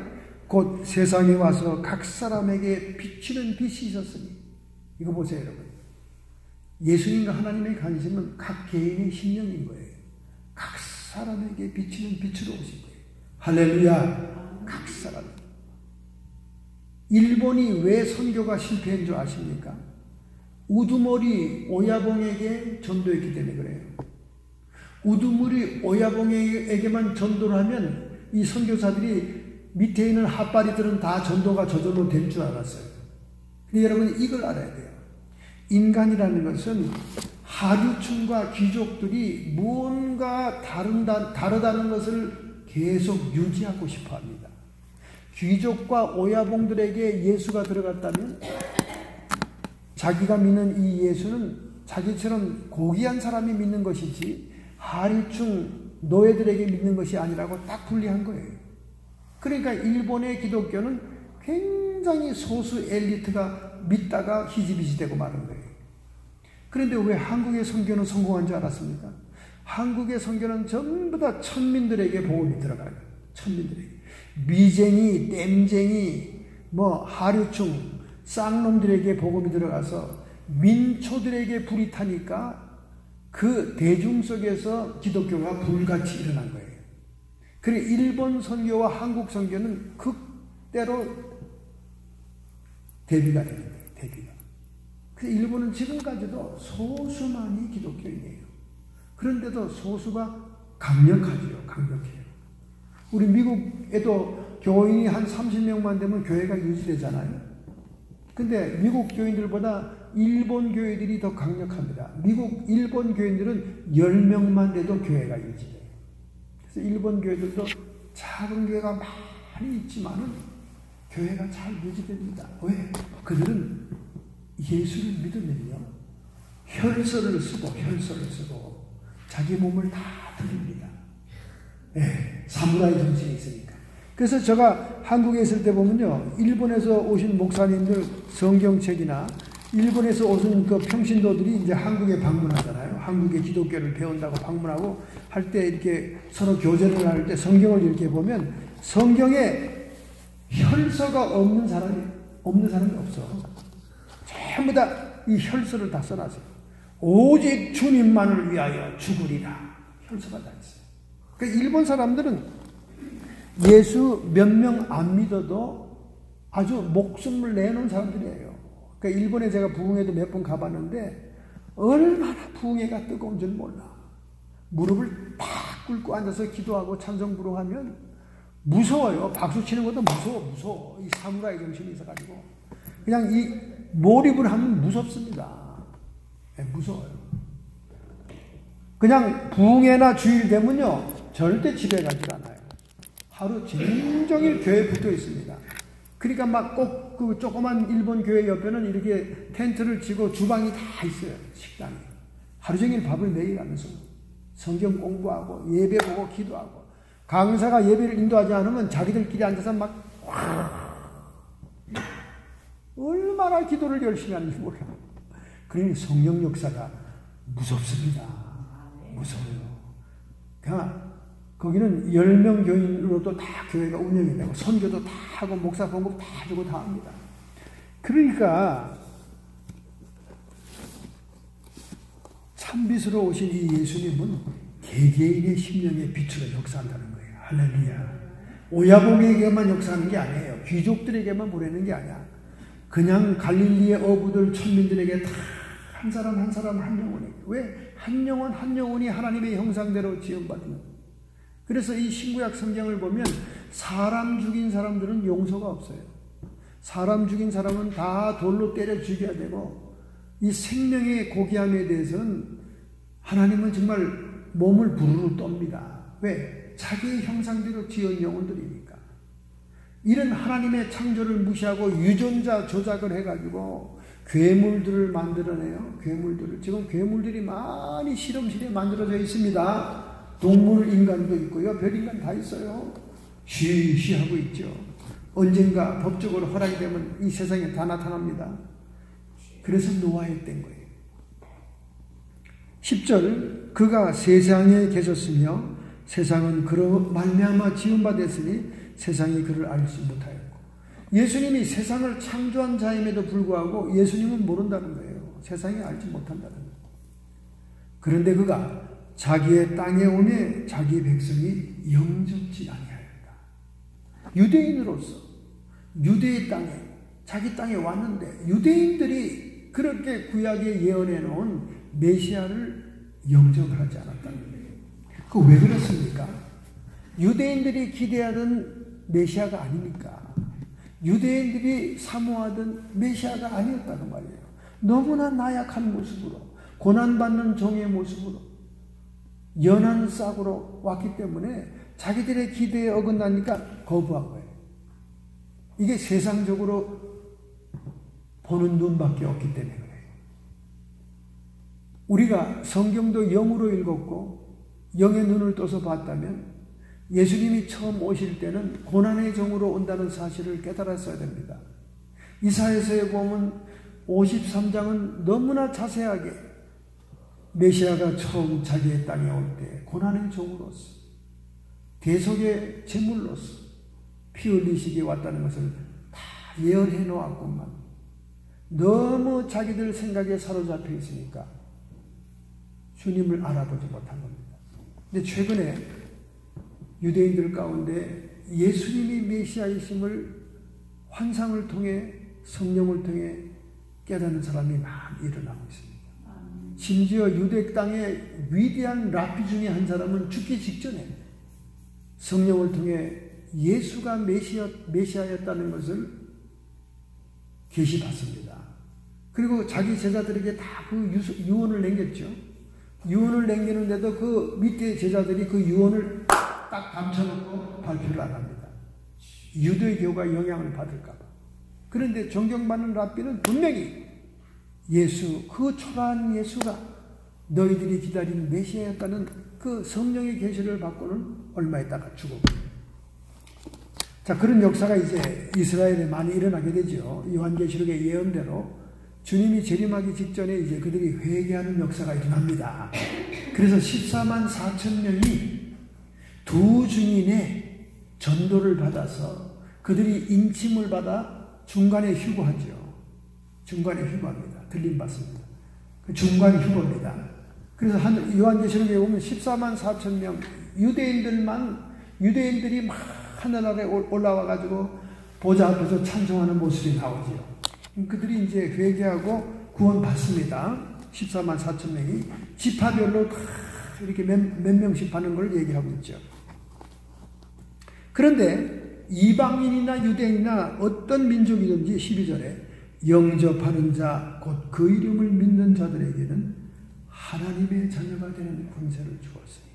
곧 세상에 와서 각 사람에게 비치는 빛이 있었으니. 이거 보세요 여러분. 예수님과 하나님의 관심은 각 개인의 심령인 거예요. 각 사람에게 비치는 빛으로 오신 거예요. 할렐루야. 각 사람. 일본이 왜 선교가 실패한 줄 아십니까? 우두머리 오야봉에게 전도했기 때문에 그래요. 우두머리 오야봉에게만 전도를 하면 이 선교사들이 밑에 있는 핫바리들은 다 전도가 저절로 될 줄 알았어요. 근데 여러분 이걸 알아야 돼요. 인간이라는 것은 하류층과 귀족들이 무언가 다르다는 것을 계속 유지하고 싶어 합니다. 귀족과 오야봉들에게 예수가 들어갔다면 자기가 믿는 이 예수는 자기처럼 고귀한 사람이 믿는 것이지 하류층 노예들에게 믿는 것이 아니라고 딱 분리한 거예요. 그러니까 일본의 기독교는 굉장히 소수 엘리트가 믿다가 희지비지 되고 마는 거예요. 그런데 왜 한국의 선교는 성공한 줄 알았습니까? 한국의 선교는 전부 다 천민들에게 복음이 들어가요. 천민들에게. 미쟁이, 땜쟁이, 하류층, 쌍놈들에게 복음이 들어가서 민초들에게 불이 타니까 그 대중 속에서 기독교가 불같이 일어난 거예요. 그리고 일본 선교와 한국 선교는 극대로 대비가 되는 거예요. 대비가. 그래서 일본은 지금까지도 소수만이 기독교인이에요. 그런데도 소수가 강력하죠. 강력해요. 우리 미국에도 교인이 한 30명만 되면 교회가 유지되잖아요. 근데 미국 교인들보다 일본 교회들이 더 강력합니다. 일본 교인들은 10명만 돼도 교회가 유지돼요. 그래서 일본 교회들도 작은 교회가 많이 있지만은 교회가 잘 유지됩니다. 왜? 그들은 예수를 믿으면요. 혈서를 쓰고 자기 몸을 다 드립니다. 네, 사무라이 정신이 있으니까. 그래서 제가 한국에 있을 때 보면요. 일본에서 오신 목사님들 성경책이나 일본에서 오신 그 평신도들이 이제 한국에 방문하잖아요. 한국의 기독교를 배운다고 방문하고 할 때 이렇게 서로 교제를 할 때 성경을 이렇게 보면 성경에 혈서가 없는 사람이 없어. 전부 다 이 혈서를 다 써놨어요. 오직 주님만을 위하여 죽으리라. 혈서가 다 있어요. 그러니까 일본 사람들은 예수 몇 명 안 믿어도 아주 목숨을 내놓은 사람들이에요. 그러니까 일본에 제가 부흥회도 몇 번 가봤는데 얼마나 부흥회가 뜨거운 줄 몰라. 무릎을 팍 꿇고 앉아서 기도하고 찬송 부흥하면 무서워요. 박수 치는 것도 무서워. 이 사무라이 정신이 있어가지고 그냥 이 몰입을 하면 무섭습니다. 네, 무서워요. 그냥 부흥회나 주일 되면요 절대 집에 가지 않아요. 하루 종일 교회에 붙어 있습니다. 그러니까 막 꼭 그 조그만 일본 교회 옆에는 이렇게 텐트를 치고 주방이 다 있어요. 식당이. 하루 종일 밥을 먹여가면서 성경 공부하고 예배 보고 기도하고 강사가 예배를 인도하지 않으면 자기들끼리 앉아서 막 얼마나 기도를 열심히 하는지 몰라. 그러니 성령 역사가 무섭습니다. 무서워요. 그러니까 거기는 10명 교인으로도 다 교회가 운영이 되고 선교도 다 하고 목사 공급 다 주고 다 합니다. 그러니까 참빛으로 오신 이 예수님은 개개인의 심령에 빛으로 역사한다는 거예요. 할렐루야. 오야복에게만 역사하는 게 아니에요. 귀족들에게만 보내는 게 아니야. 그냥 갈릴리의 어부들 천민들에게 다 한 사람 한 사람 한 영혼이. 왜? 한 영혼 한 영혼이 하나님의 형상대로 지음받는. 그래서 이 신구약 성경을 보면 사람 죽인 사람들은 용서가 없어요. 사람 죽인 사람은 다 돌로 때려 죽여야 되고, 이 생명의 고귀함에 대해서는 하나님은 정말 몸을 부르르 떱니다. 왜? 자기의 형상대로 지은 영혼들이니까. 이런 하나님의 창조를 무시하고 유전자 조작을 해가지고 괴물들을 만들어내요. 괴물들을. 지금 괴물들이 많이 실험실에 만들어져 있습니다. 동물 인간도 있고요. 별인간 다 있어요. 쉬쉬하고 있죠. 언젠가 법적으로 허락이 되면 이 세상에 다 나타납니다. 그래서 노아의 때인 거예요. 10절, 그가 세상에 계셨으며 세상은 그로 말미암아 지음받았으니 세상이 그를 알지 못하였고. 예수님이 세상을 창조한 자임에도 불구하고 예수님은 모른다는 거예요. 세상이 알지 못한다는 거예요. 그런데 그가 자기의 땅에 오매 자기 백성이 영접지 아니하였다. 유대인으로서 유대의 땅에, 자기 땅에 왔는데 유대인들이 그렇게 구약에 예언해 놓은 메시아를 영접을 하지 않았다는 거예요. 그 왜 그렇습니까? 유대인들이 기대하던 메시아가 아니니까. 유대인들이 사모하던 메시아가 아니었다는 말이에요. 너무나 나약한 모습으로, 고난받는 종의 모습으로, 연한 싹으로 왔기 때문에 자기들의 기대에 어긋나니까 거부한 거예요. 이게 세상적으로 보는 눈밖에 없기 때문에 그래요. 우리가 성경도 영으로 읽었고 영의 눈을 떠서 봤다면 예수님이 처음 오실 때는 고난의 종으로 온다는 사실을 깨달았어야 됩니다. 이사야서에 보면 53장은 너무나 자세하게 메시아가 처음 자기의 땅에 올 때 고난의 종으로서, 대속의 제물로서 피 흘리시기에 왔다는 것을 다 예언해 놓았구만. 너무 자기들 생각에 사로잡혀 있으니까 주님을 알아보지 못한 겁니다. 근데 최근에 유대인들 가운데 예수님이 메시아이심을 환상을 통해, 성령을 통해 깨닫는 사람이 많이 일어나고 있습니다. 심지어 유대 땅의 위대한 랍비 중에 한 사람은 죽기 직전에 성령을 통해 예수가 메시아였다는 것을 계시받습니다. 그리고 자기 제자들에게 다 그 유언을 남겼죠. 유언을 남기는데도 그 밑에 제자들이 그 유언을 딱 감춰놓고 발표를 안 합니다. 유대교가 영향을 받을까 봐. 그런데 존경받는 랍비는 분명히 예수, 그 초라한 예수가 너희들이 기다린 메시아였다는 그 성령의 계시를 받고는 얼마 있다가 죽어버려요. 자, 그런 역사가 이제 이스라엘에 많이 일어나게 되죠. 요한계시록의 예언대로 주님이 재림하기 직전에 이제 그들이 회개하는 역사가 일어납니다. 그래서 14만 4천 명이 두 증인의 전도를 받아서 그들이 인침을 받아 중간에 휴거하죠. 중간에 휴거합니다. 들림받습니다. 그 중간 휴거입니다. 그래서 요한계시록에 보면 14만 4천 명 유대인들이 막 하늘나라에 올라와가지고 보좌 앞에서 찬송하는 모습이 나오지요. 그들이 이제 회개하고 구원받습니다. 14만 4천 명이 지파별로 다 이렇게 몇 명씩 받는 걸 얘기하고 있죠. 그런데 이방인이나 유대인이나 어떤 민족이든지 12절에 영접하는 자, 곧 그 이름을 믿는 자들에게는 하나님의 자녀가 되는 권세를 주었으니.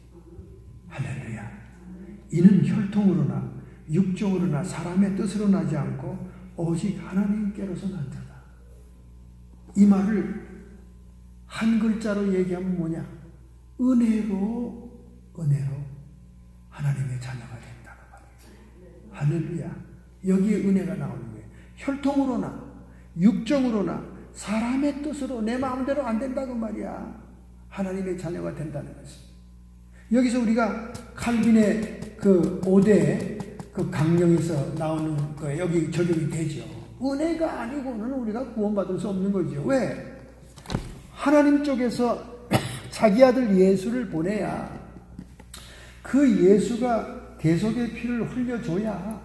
할렐루야. 이는 혈통으로나 육종으로나 사람의 뜻으로 나지 않고 오직 하나님께로서 난 자다. 이 말을 한 글자로 얘기하면 뭐냐? 은혜로 하나님의 자녀가 된다는 말이에요. 할렐루야. 여기에 은혜가 나오는 거예요. 혈통으로나 육정으로나 사람의 뜻으로 내 마음대로 안 된다고 말이야. 하나님의 자녀가 된다는 것은. 여기서 우리가 칼빈의 그 5대 그 강령에서 나오는 거 여기 적용이 되죠. 은혜가 아니고는 우리가 구원받을 수 없는 거죠. 왜? 하나님 쪽에서 자기 아들 예수를 보내야 그 예수가 대속의 피를 흘려줘야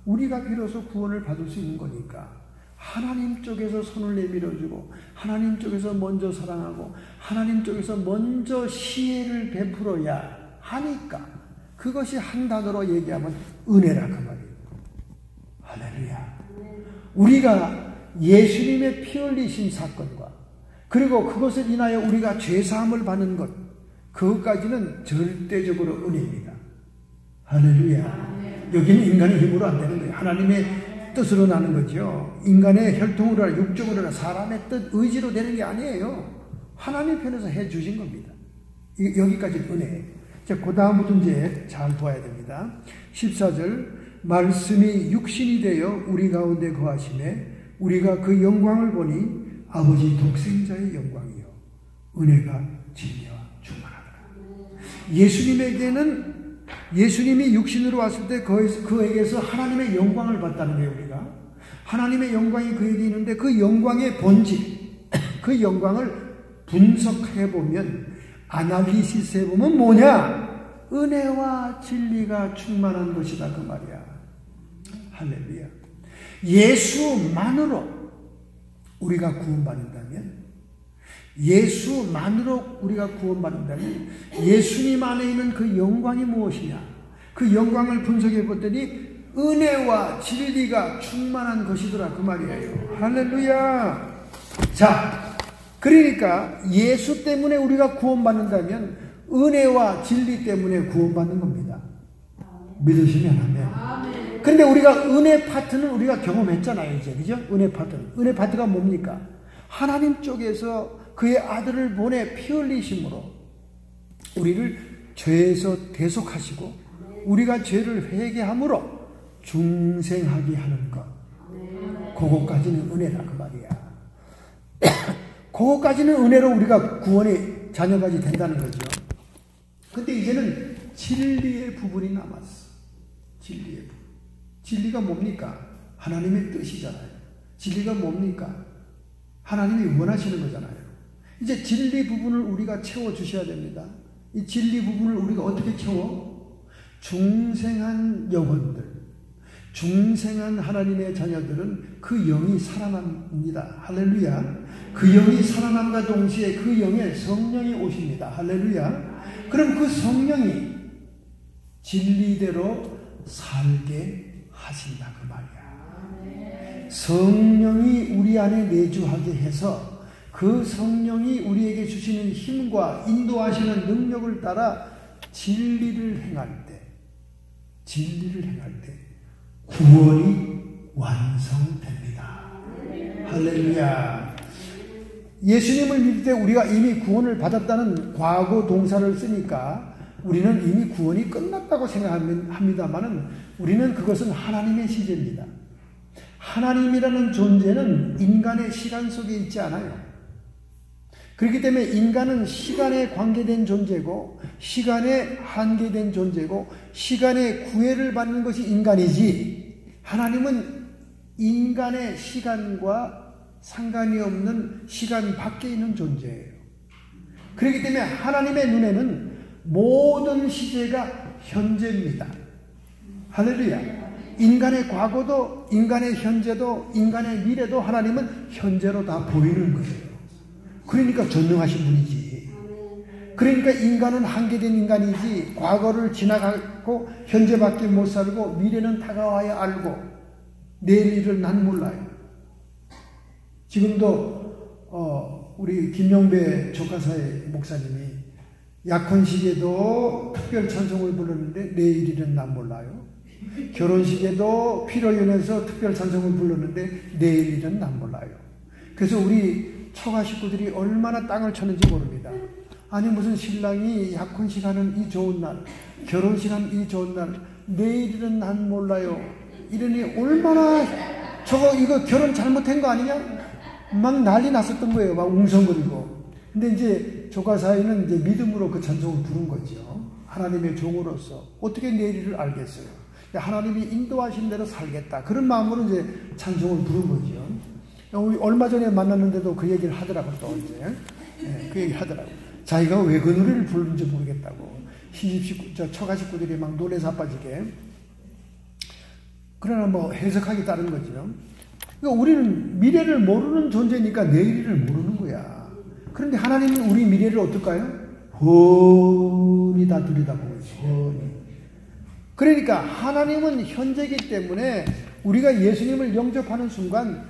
우리가 비로소 구원을 받을 수 있는 거니까 하나님 쪽에서 손을 내밀어주고 하나님 쪽에서 먼저 사랑하고 하나님 쪽에서 먼저 시혜를 베풀어야 하니까 그것이 한 단어로 얘기하면 은혜라 그 말이에요. 할렐루야. 우리가 예수님의 피 흘리신 사건과 그리고 그것을 인하여 우리가 죄사함을 받는 것 그것까지는 절대적으로 은혜입니다. 할렐루야. 여기는 인간의 힘으로 안 되는 거예요. 하나님의 뜻으로 나는 거죠. 인간의 혈통으로나 육적으로나 사람의 뜻, 의지로 되는 게 아니에요. 하나님 편에서 해 주신 겁니다. 여기까지 은혜예요. 자, 그 다음 문제 잘 봐야 됩니다. 14절 말씀이 육신이 되어 우리 가운데 거하심에 우리가 그 영광을 보니 아버지 독생자의 영광이요 은혜가 진리와 충만하더라. 예수님에게는 예수님이 육신으로 왔을 때 그에게서 하나님의 영광을 봤다는 거예요. 우리가 하나님의 영광이 그에게 있는데 그 영광의 본질 그 영광을 분석해 보면 아날리시스해 보면 뭐냐? 은혜와 진리가 충만한 것이다 그 말이야. 할렐루야. 예수만으로 우리가 구원받는다면 예수만으로 우리가 구원받는다면 예수님 안에 있는 그 영광이 무엇이냐? 그 영광을 분석해 봤더니 은혜와 진리가 충만한 것이더라 그 말이에요. 할렐루야. 자, 그러니까 예수 때문에 우리가 구원받는다면 은혜와 진리 때문에 구원받는 겁니다. 믿으시면 아멘. 그런데 우리가 은혜 파트는 우리가 경험했잖아요, 이제. 그죠? 은혜 파트는. 은혜 파트가 뭡니까? 하나님 쪽에서 그의 아들을 보내 피 흘리심으로 우리를 죄에서 대속하시고 우리가 죄를 회개함으로 중생하게 하는 것. 그것까지는 은혜라 그 말이야. 그것까지는 은혜로 우리가 구원의 자녀까지 된다는 거죠. 근데 이제는 진리의 부분이 남았어. 진리의 부분. 진리가 뭡니까? 하나님의 뜻이잖아요. 진리가 뭡니까? 하나님이 원하시는 거잖아요. 이제 진리 부분을 우리가 채워주셔야 됩니다. 이 진리 부분을 우리가 어떻게 채워? 중생한 영혼들, 중생한 하나님의 자녀들은 그 영이 살아납니다. 할렐루야. 그 영이 살아남과 동시에 그 영에 성령이 오십니다. 할렐루야. 그럼 그 성령이 진리대로 살게 하신다 그 말이야. 성령이 우리 안에 내주하게 해서 그 성령이 우리에게 주시는 힘과 인도하시는 능력을 따라 진리를 행할 때 구원이 완성됩니다. 할렐루야. 예수님을 믿을 때 우리가 이미 구원을 받았다는 과거 동사를 쓰니까 우리는 이미 구원이 끝났다고 생각합니다만은 우리는 그것은 하나님의 시제입니다. 하나님이라는 존재는 인간의 시간 속에 있지 않아요. 그렇기 때문에 인간은 시간에 관계된 존재고 시간에 한계된 존재고 시간에 구애를 받는 것이 인간이지 하나님은 인간의 시간과 상관이 없는 시간 밖에 있는 존재예요. 그렇기 때문에 하나님의 눈에는 모든 시제가 현재입니다. 할렐루야. 인간의 과거도 인간의 현재도 인간의 미래도 하나님은 현재로 다 보이는 거예요. 그러니까 전능하신 분이지. 그러니까 인간은 한계된 인간이지 과거를 지나가고 현재밖에 못 살고 미래는 다가와야 알고 내일 일을 난 몰라요. 지금도 우리 김영배 조카사의 목사님이 약혼식에도 특별 찬송을 부르는데 내일 일은 난 몰라요. 결혼식에도 피로 인해서 특별 찬송을 불렀는데 내일 일은 난 몰라요. 그래서 우리 처가 식구들이 얼마나 땅을 쳤는지 모릅니다. 아니 무슨 신랑이 약혼식 하는 이 좋은 날, 결혼식 하는 이 좋은 날, 내일은 난 몰라요. 이러니 얼마나 이거 결혼 잘못한 거 아니냐? 막 난리 났었던 거예요. 막 웅성거리고. 근데 이제 조카 사이는 이제 믿음으로 그 찬송을 부른 거죠. 하나님의 종으로서 어떻게 내일을 알겠어요. 하나님이 인도하신 대로 살겠다. 그런 마음으로 이제 찬송을 부른 거죠. 우리 얼마 전에 만났는데도 그 얘기를 하더라고요. 또 이제 그 얘기 하더라고요. 자기가 왜 그 노래를 부르는지 모르겠다고. 처가 식구들이 막 노래 자빠지게. 그러나 뭐 해석하기 따른 거죠. 그러니까 우리는 미래를 모르는 존재니까 내일을 모르는 거야. 그런데 하나님은 우리 미래를 어떨까요? 훤히 다 들여다보고 있어요. 그러니까 하나님은 현재이기 때문에 우리가 예수님을 영접하는 순간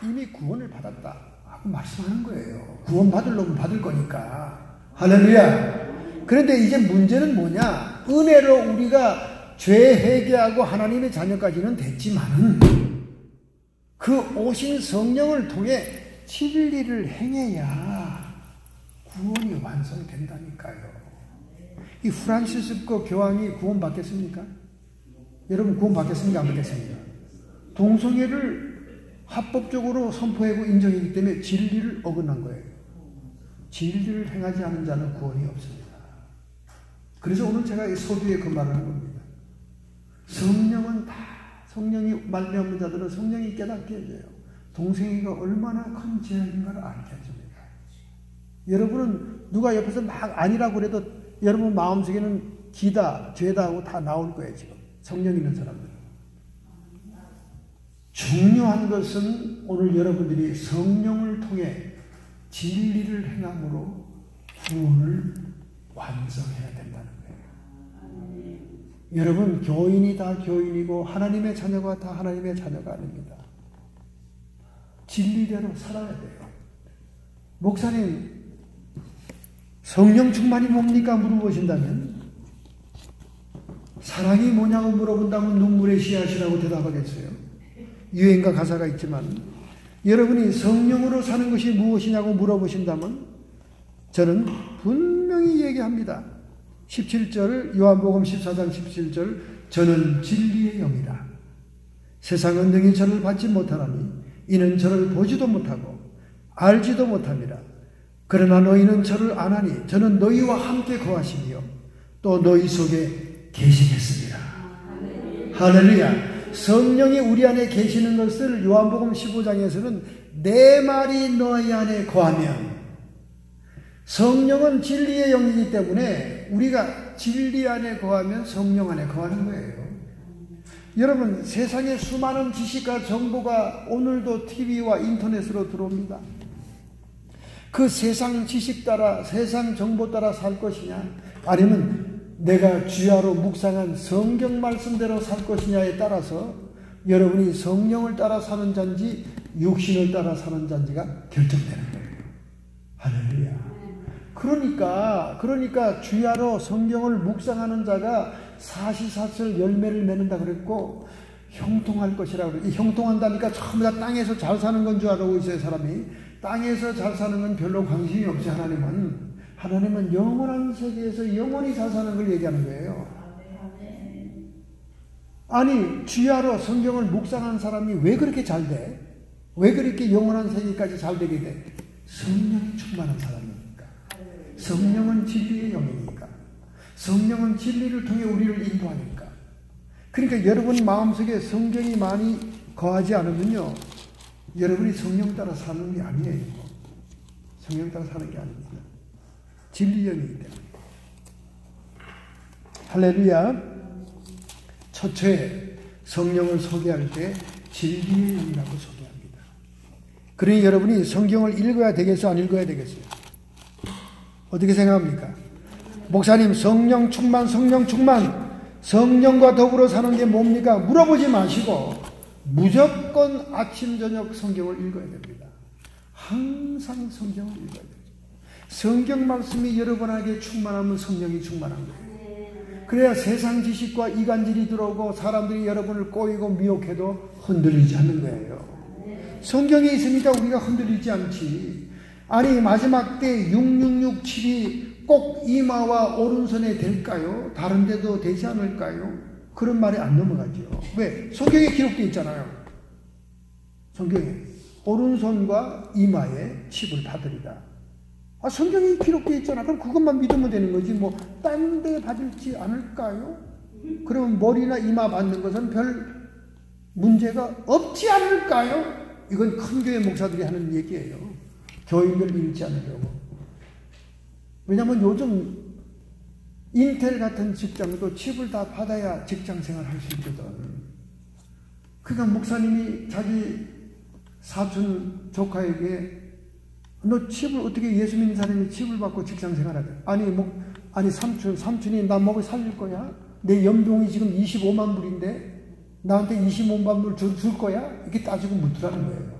이미 구원을 받았다 하고 말씀하는 거예요. 구원 받으려면 받을 거니까. 할렐루야. 그런데 이제 문제는 뭐냐? 은혜로 우리가 죄 회개하고 하나님의 자녀까지는 됐지만은 그 오신 성령을 통해 진리를 행해야 구원이 완성된다니까요. 이 프란시스코 교황이 구원 받겠습니까? 여러분 구원 받겠습니까? 안 받겠습니까? 동성애를 합법적으로 선포하고 인정했기 때문에 진리를 어긋난 거예요. 진리를 행하지 않은 자는 구원이 없습니다. 그래서 오늘 제가 이 서두에 그 말을 한 겁니다. 성령은 다 성령이 말미암은 자들은 성령이 깨닫게 해줘요. 동성애가 얼마나 큰 죄악인가를 알게 해줍니다. 여러분은 누가 옆에서 막 아니라고 그래도 여러분 마음속에는 기다, 죄다 하고 다 나올 거예요. 지금 성령 있는 사람들은. 중요한 것은 오늘 여러분들이 성령을 통해 진리를 행함으로 구원을 완성해야 된다는 거예요. 여러분 교인이 다 교인이고 하나님의 자녀가 다 하나님의 자녀가 아닙니다. 진리대로 살아야 돼요. 목사님 성령 충만이 뭡니까? 물어보신다면 사랑이 뭐냐고 물어본다면 눈물의 씨앗이라고 대답하겠어요. 유행가 가사가 있지만 여러분이 성령으로 사는 것이 무엇이냐고 물어보신다면 저는 분명히 얘기합니다. 17절 요한복음 14장 17절 저는 진리의 영이라 세상은 능히 저를 받지 못하나니 이는 저를 보지도 못하고 알지도 못합니다. 그러나 너희는 저를 아나니 저는 너희와 함께 거하시며 또 너희 속에 계시겠습니다. 할렐루야. 성령이 우리 안에 계시는 것을 요한복음 15장에서는 내 말이 너희 안에 거하면 성령은 진리의 영이기 때문에 우리가 진리 안에 거하면 성령 안에 거하는 거예요. 여러분 세상에 수많은 지식과 정보가 오늘도 TV와 인터넷으로 들어옵니다. 그 세상 지식 따라 세상 정보 따라 살 것이냐 아니면 내가 주야로 묵상한 성경 말씀대로 살 것이냐에 따라서 여러분이 성령을 따라 사는 자인지 육신을 따라 사는 자인지가 결정되는 거예요. 할렐루야. 그러니까 주야로 성경을 묵상하는 자가 사시사철 열매를 맺는다 그랬고 형통할 것이라고 그래요. 이 형통한다니까 전부 다 땅에서 잘 사는 건 줄 알고 있어요. 사람이 땅에서 잘 사는 건 별로 관심이 없지. 하나님은 영원한 세계에서 영원히 잘 사는 걸 얘기하는 거예요. 아니 주야로 성경을 묵상한 사람이 왜 그렇게 잘 돼? 왜 그렇게 영원한 세계까지 잘 되게 돼? 성령이 충만한 사람이니까. 성령은 진리의 영이니까. 성령은 진리를 통해 우리를 인도하니까. 그러니까 여러분 마음속에 성경이 많이 거하지 않으면요 여러분이 성령 따라 사는 게 아니에요. 성령 따라 사는 게 아닙니다. 진리 영이기 때문에. 할렐루야. 첫째 성령을 소개할 때 진리의 영이라고 소개합니다. 그러니 여러분이 성경을 읽어야 되겠어? 안 읽어야 되겠어요? 어떻게 생각합니까? 목사님 성령 충만 성령과 더불어 사는 게 뭡니까? 물어보지 마시고 무조건 아침 저녁 성경을 읽어야 됩니다. 항상 성경을 읽어야 됩니다. 성경 말씀이 여러분에게 충만하면 성령이 충만한 거예요. 그래야 세상 지식과 이간질이 들어오고 사람들이 여러분을 꼬이고 미혹해도 흔들리지 않는 거예요. 성경에 있으니까 우리가 흔들리지 않지. 아니 마지막 때 6667이 꼭 이마와 오른손에 될까요? 다른 데도 되지 않을까요? 그런 말이 안 넘어가죠. 왜? 성경에 기록되어 있잖아요. 성경에 오른손과 이마에 칩을 받으리라. 성경이 기록되어 있잖아. 그럼 그것만 믿으면 되는 거지. 뭐 딴 데 받을지 않을까요? 그러면 머리나 이마 받는 것은 별 문제가 없지 않을까요? 이건 큰 교회 목사들이 하는 얘기예요. 교인들 잃지 않으려고. 왜냐하면 요즘 인텔 같은 직장도 칩을 다 받아야 직장 생활 할 수 있거든. 그러니까 목사님이 자기 사촌 조카에게 너 칩을 어떻게 예수 믿는 사람이 칩을 받고 직장 생활하래? 아니 삼촌이 나 먹여 살릴 거야? 내 연봉이 지금 25만 불인데 나한테 25만 불 줄 거야? 이렇게 따지고 묻더라는 거예요.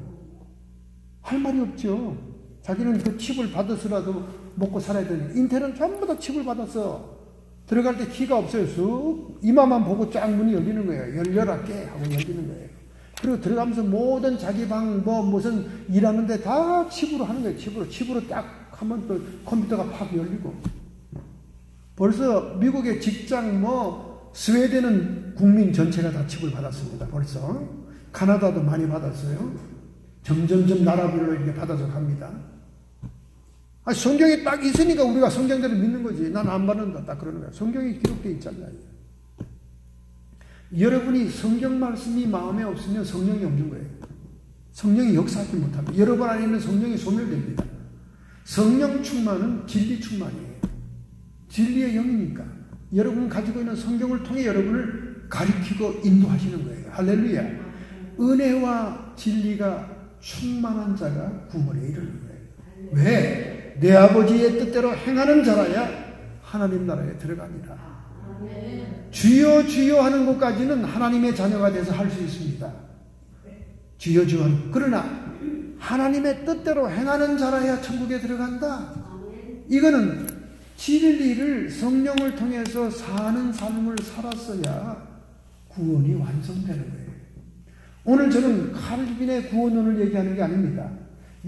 할 말이 없죠. 자기는 그 칩을 받아서라도 먹고 살아야 되는. 인텔은 전부 다 칩을 받았어. 들어갈 때 키가 없어요. 쑥 이마만 보고 쫙 문이 열리는 거예요. 열려라 깨 하고 열리는 거예요. 그리고 들어가면서 모든 자기 방 무슨 일하는데 다 칩으로 하는 거예요. 칩으로 딱 하면 또 컴퓨터가 팍 열리고. 벌써 미국의 직장 스웨덴은 국민 전체가 다 칩을 받았습니다. 벌써 카나다도 많이 받았어요. 점점점 나라별로 이렇게 받아서 갑니다. 성경에 딱 있으니까 우리가 성경대로 믿는 거지. 난 안 받는다. 딱 그러는 거야. 성경에 기록되어 있잖아요. 여러분이 성경 말씀이 마음에 없으면 성령이 없는 거예요. 성령이 역사하지 못합니다. 여러분 안에 있는 성령이 소멸됩니다. 성령 충만은 진리 충만이에요. 진리의 영이니까. 여러분 가지고 있는 성경을 통해 여러분을 가리키고 인도하시는 거예요. 할렐루야. 은혜와 진리가 충만한 자가 구원에 이르는 거예요. 왜? 내 아버지의 뜻대로 행하는 자라야 하나님 나라에 들어갑니다. 주여 주여 하는 것까지는 하나님의 자녀가 돼서 할 수 있습니다. 주여 주여 하는. 그러나 하나님의 뜻대로 행하는 자라야 천국에 들어간다. 이거는 진리를 성령을 통해서 사는 삶을 살았어야 구원이 완성되는 거예요. 오늘 저는 칼빈의 구원론을 얘기하는 게 아닙니다.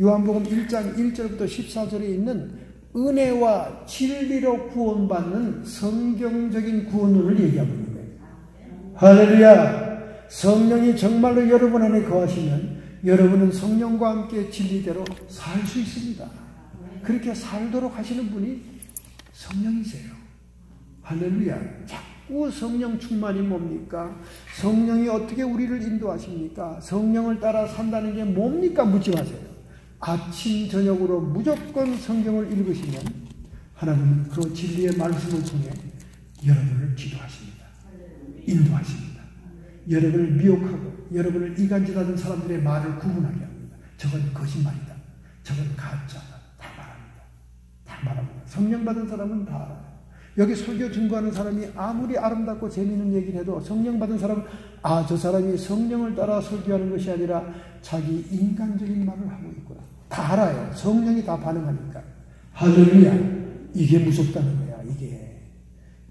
요한복음 1장 1절부터 14절에 있는 은혜와 진리로 구원받는 성경적인 구원론을 얘기하고 있는 거예요. 할렐루야! 성령이 정말로 여러분 안에 거하시면 여러분은 성령과 함께 진리대로 살 수 있습니다. 그렇게 살도록 하시는 분이 성령이세요. 할렐루야! 자꾸 성령 충만이 뭡니까? 성령이 어떻게 우리를 인도하십니까? 성령을 따라 산다는 게 뭡니까? 묻지 마세요. 아침 저녁으로 무조건 성경을 읽으시면 하나님은 그 진리의 말씀을 통해 여러분을 지도하십니다. 인도하십니다. 여러분을 미혹하고 여러분을 이간질하는 사람들의 말을 구분하게 합니다. 저건 거짓말이다. 저건 가짜다. 다 말합니다. 다 말합니다. 성령 받은 사람은 다 알아요. 여기 설교 증거하는 사람이 아무리 아름답고 재미있는 얘기를 해도 성령 받은 사람은 저 사람이 성령을 따라 설교하는 것이 아니라 자기 인간적인 말을 하고 있구나. 다 알아요. 성령이 다 반응하니까. 할렐루야. 이게 무섭다는 거야. 이게.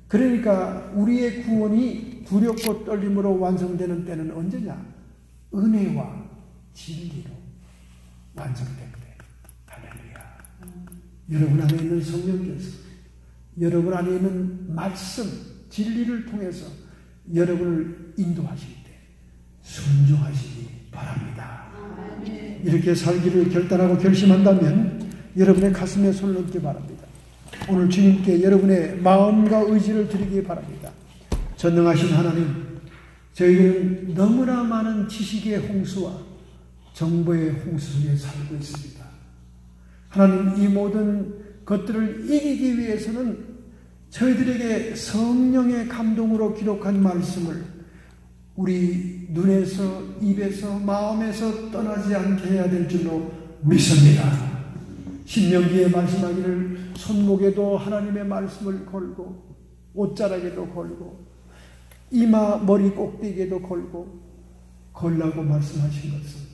그러니까 우리의 구원이 두렵고 떨림으로 완성되는 때는 언제냐? 은혜와 진리로 완성될 때. 할렐루야. 여러분 안에 있는 성령께서 여러분 안에 있는 말씀, 진리를 통해서 여러분을 인도하실 때 순종하시기 바랍니다. 이렇게 살기를 결단하고 결심한다면 여러분의 가슴에 손을 얹기 바랍니다. 오늘 주님께 여러분의 마음과 의지를 드리기 바랍니다. 전능하신 하나님, 저희들은 너무나 많은 지식의 홍수와 정보의 홍수 속에 살고 있습니다. 하나님, 이 모든 것들을 이기기 위해서는 저희들에게 성령의 감동으로 기록한 말씀을 우리 눈에서, 입에서, 마음에서 떠나지 않게 해야 될 줄로 믿습니다. 신명기에 말씀하기를 손목에도 하나님의 말씀을 걸고 옷자락에도 걸고 이마 머리 꼭대기에도 걸고 걸라고 말씀하신 것은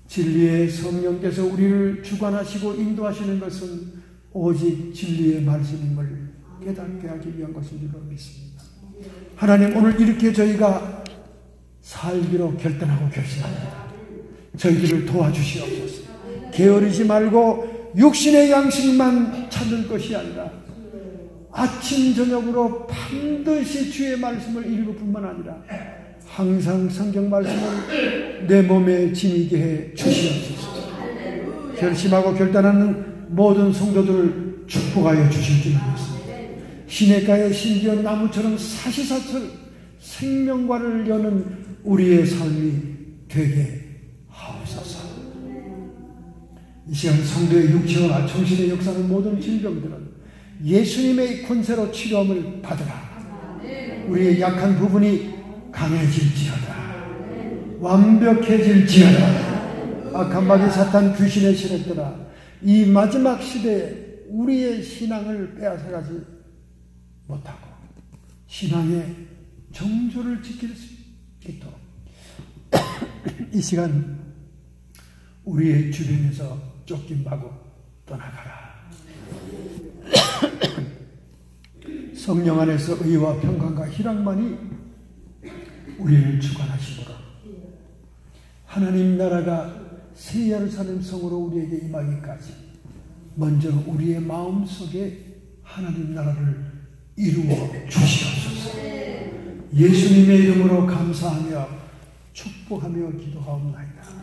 진리의 성령께서 우리를 주관하시고 인도하시는 것은 오직 진리의 말씀임을 깨닫게 하기 위한 것인 줄로 믿습니다. 하나님, 오늘 이렇게 저희가 살기로 결단하고 결심합니다. 저희들을 도와주시옵소서. 게으르지 말고 육신의 양식만 찾는 것이 아니라 아침 저녁으로 반드시 주의 말씀을 읽을 뿐만 아니라 항상 성경 말씀을 내 몸에 지니게 해 주시옵소서. 결심하고 결단하는 모든 성도들을 축복하여 주실 줄 믿습니다. 시냇가의 신기한 나무처럼 사시사철 생명과를 여는 우리의 삶이 되게 하옵소서. 이 시간 성도의 육체와 정신의 역사는 모든 질병들은 예수님의 권세로 치료함을 받으라. 우리의 약한 부분이 강해질지어다. 완벽해질지어다. 악한 마귀 사탄 귀신의 세력들아, 이 마지막 시대에 우리의 신앙을 빼앗아가지 못하고 신앙의 정조를 지킬 수 있도록 이 시간 우리의 주변에서 쫓김하고 떠나가라. 성령 안에서 의와 평강과 희락만이 우리를 주관하시도록 하나님 나라가 새 예루살렘 성으로 우리에게 임하기까지 먼저 우리의 마음속에 하나님 나라를 이루어 주시옵소서. 예수님의 이름으로 감사하며 축복하며 기도하옵나이다.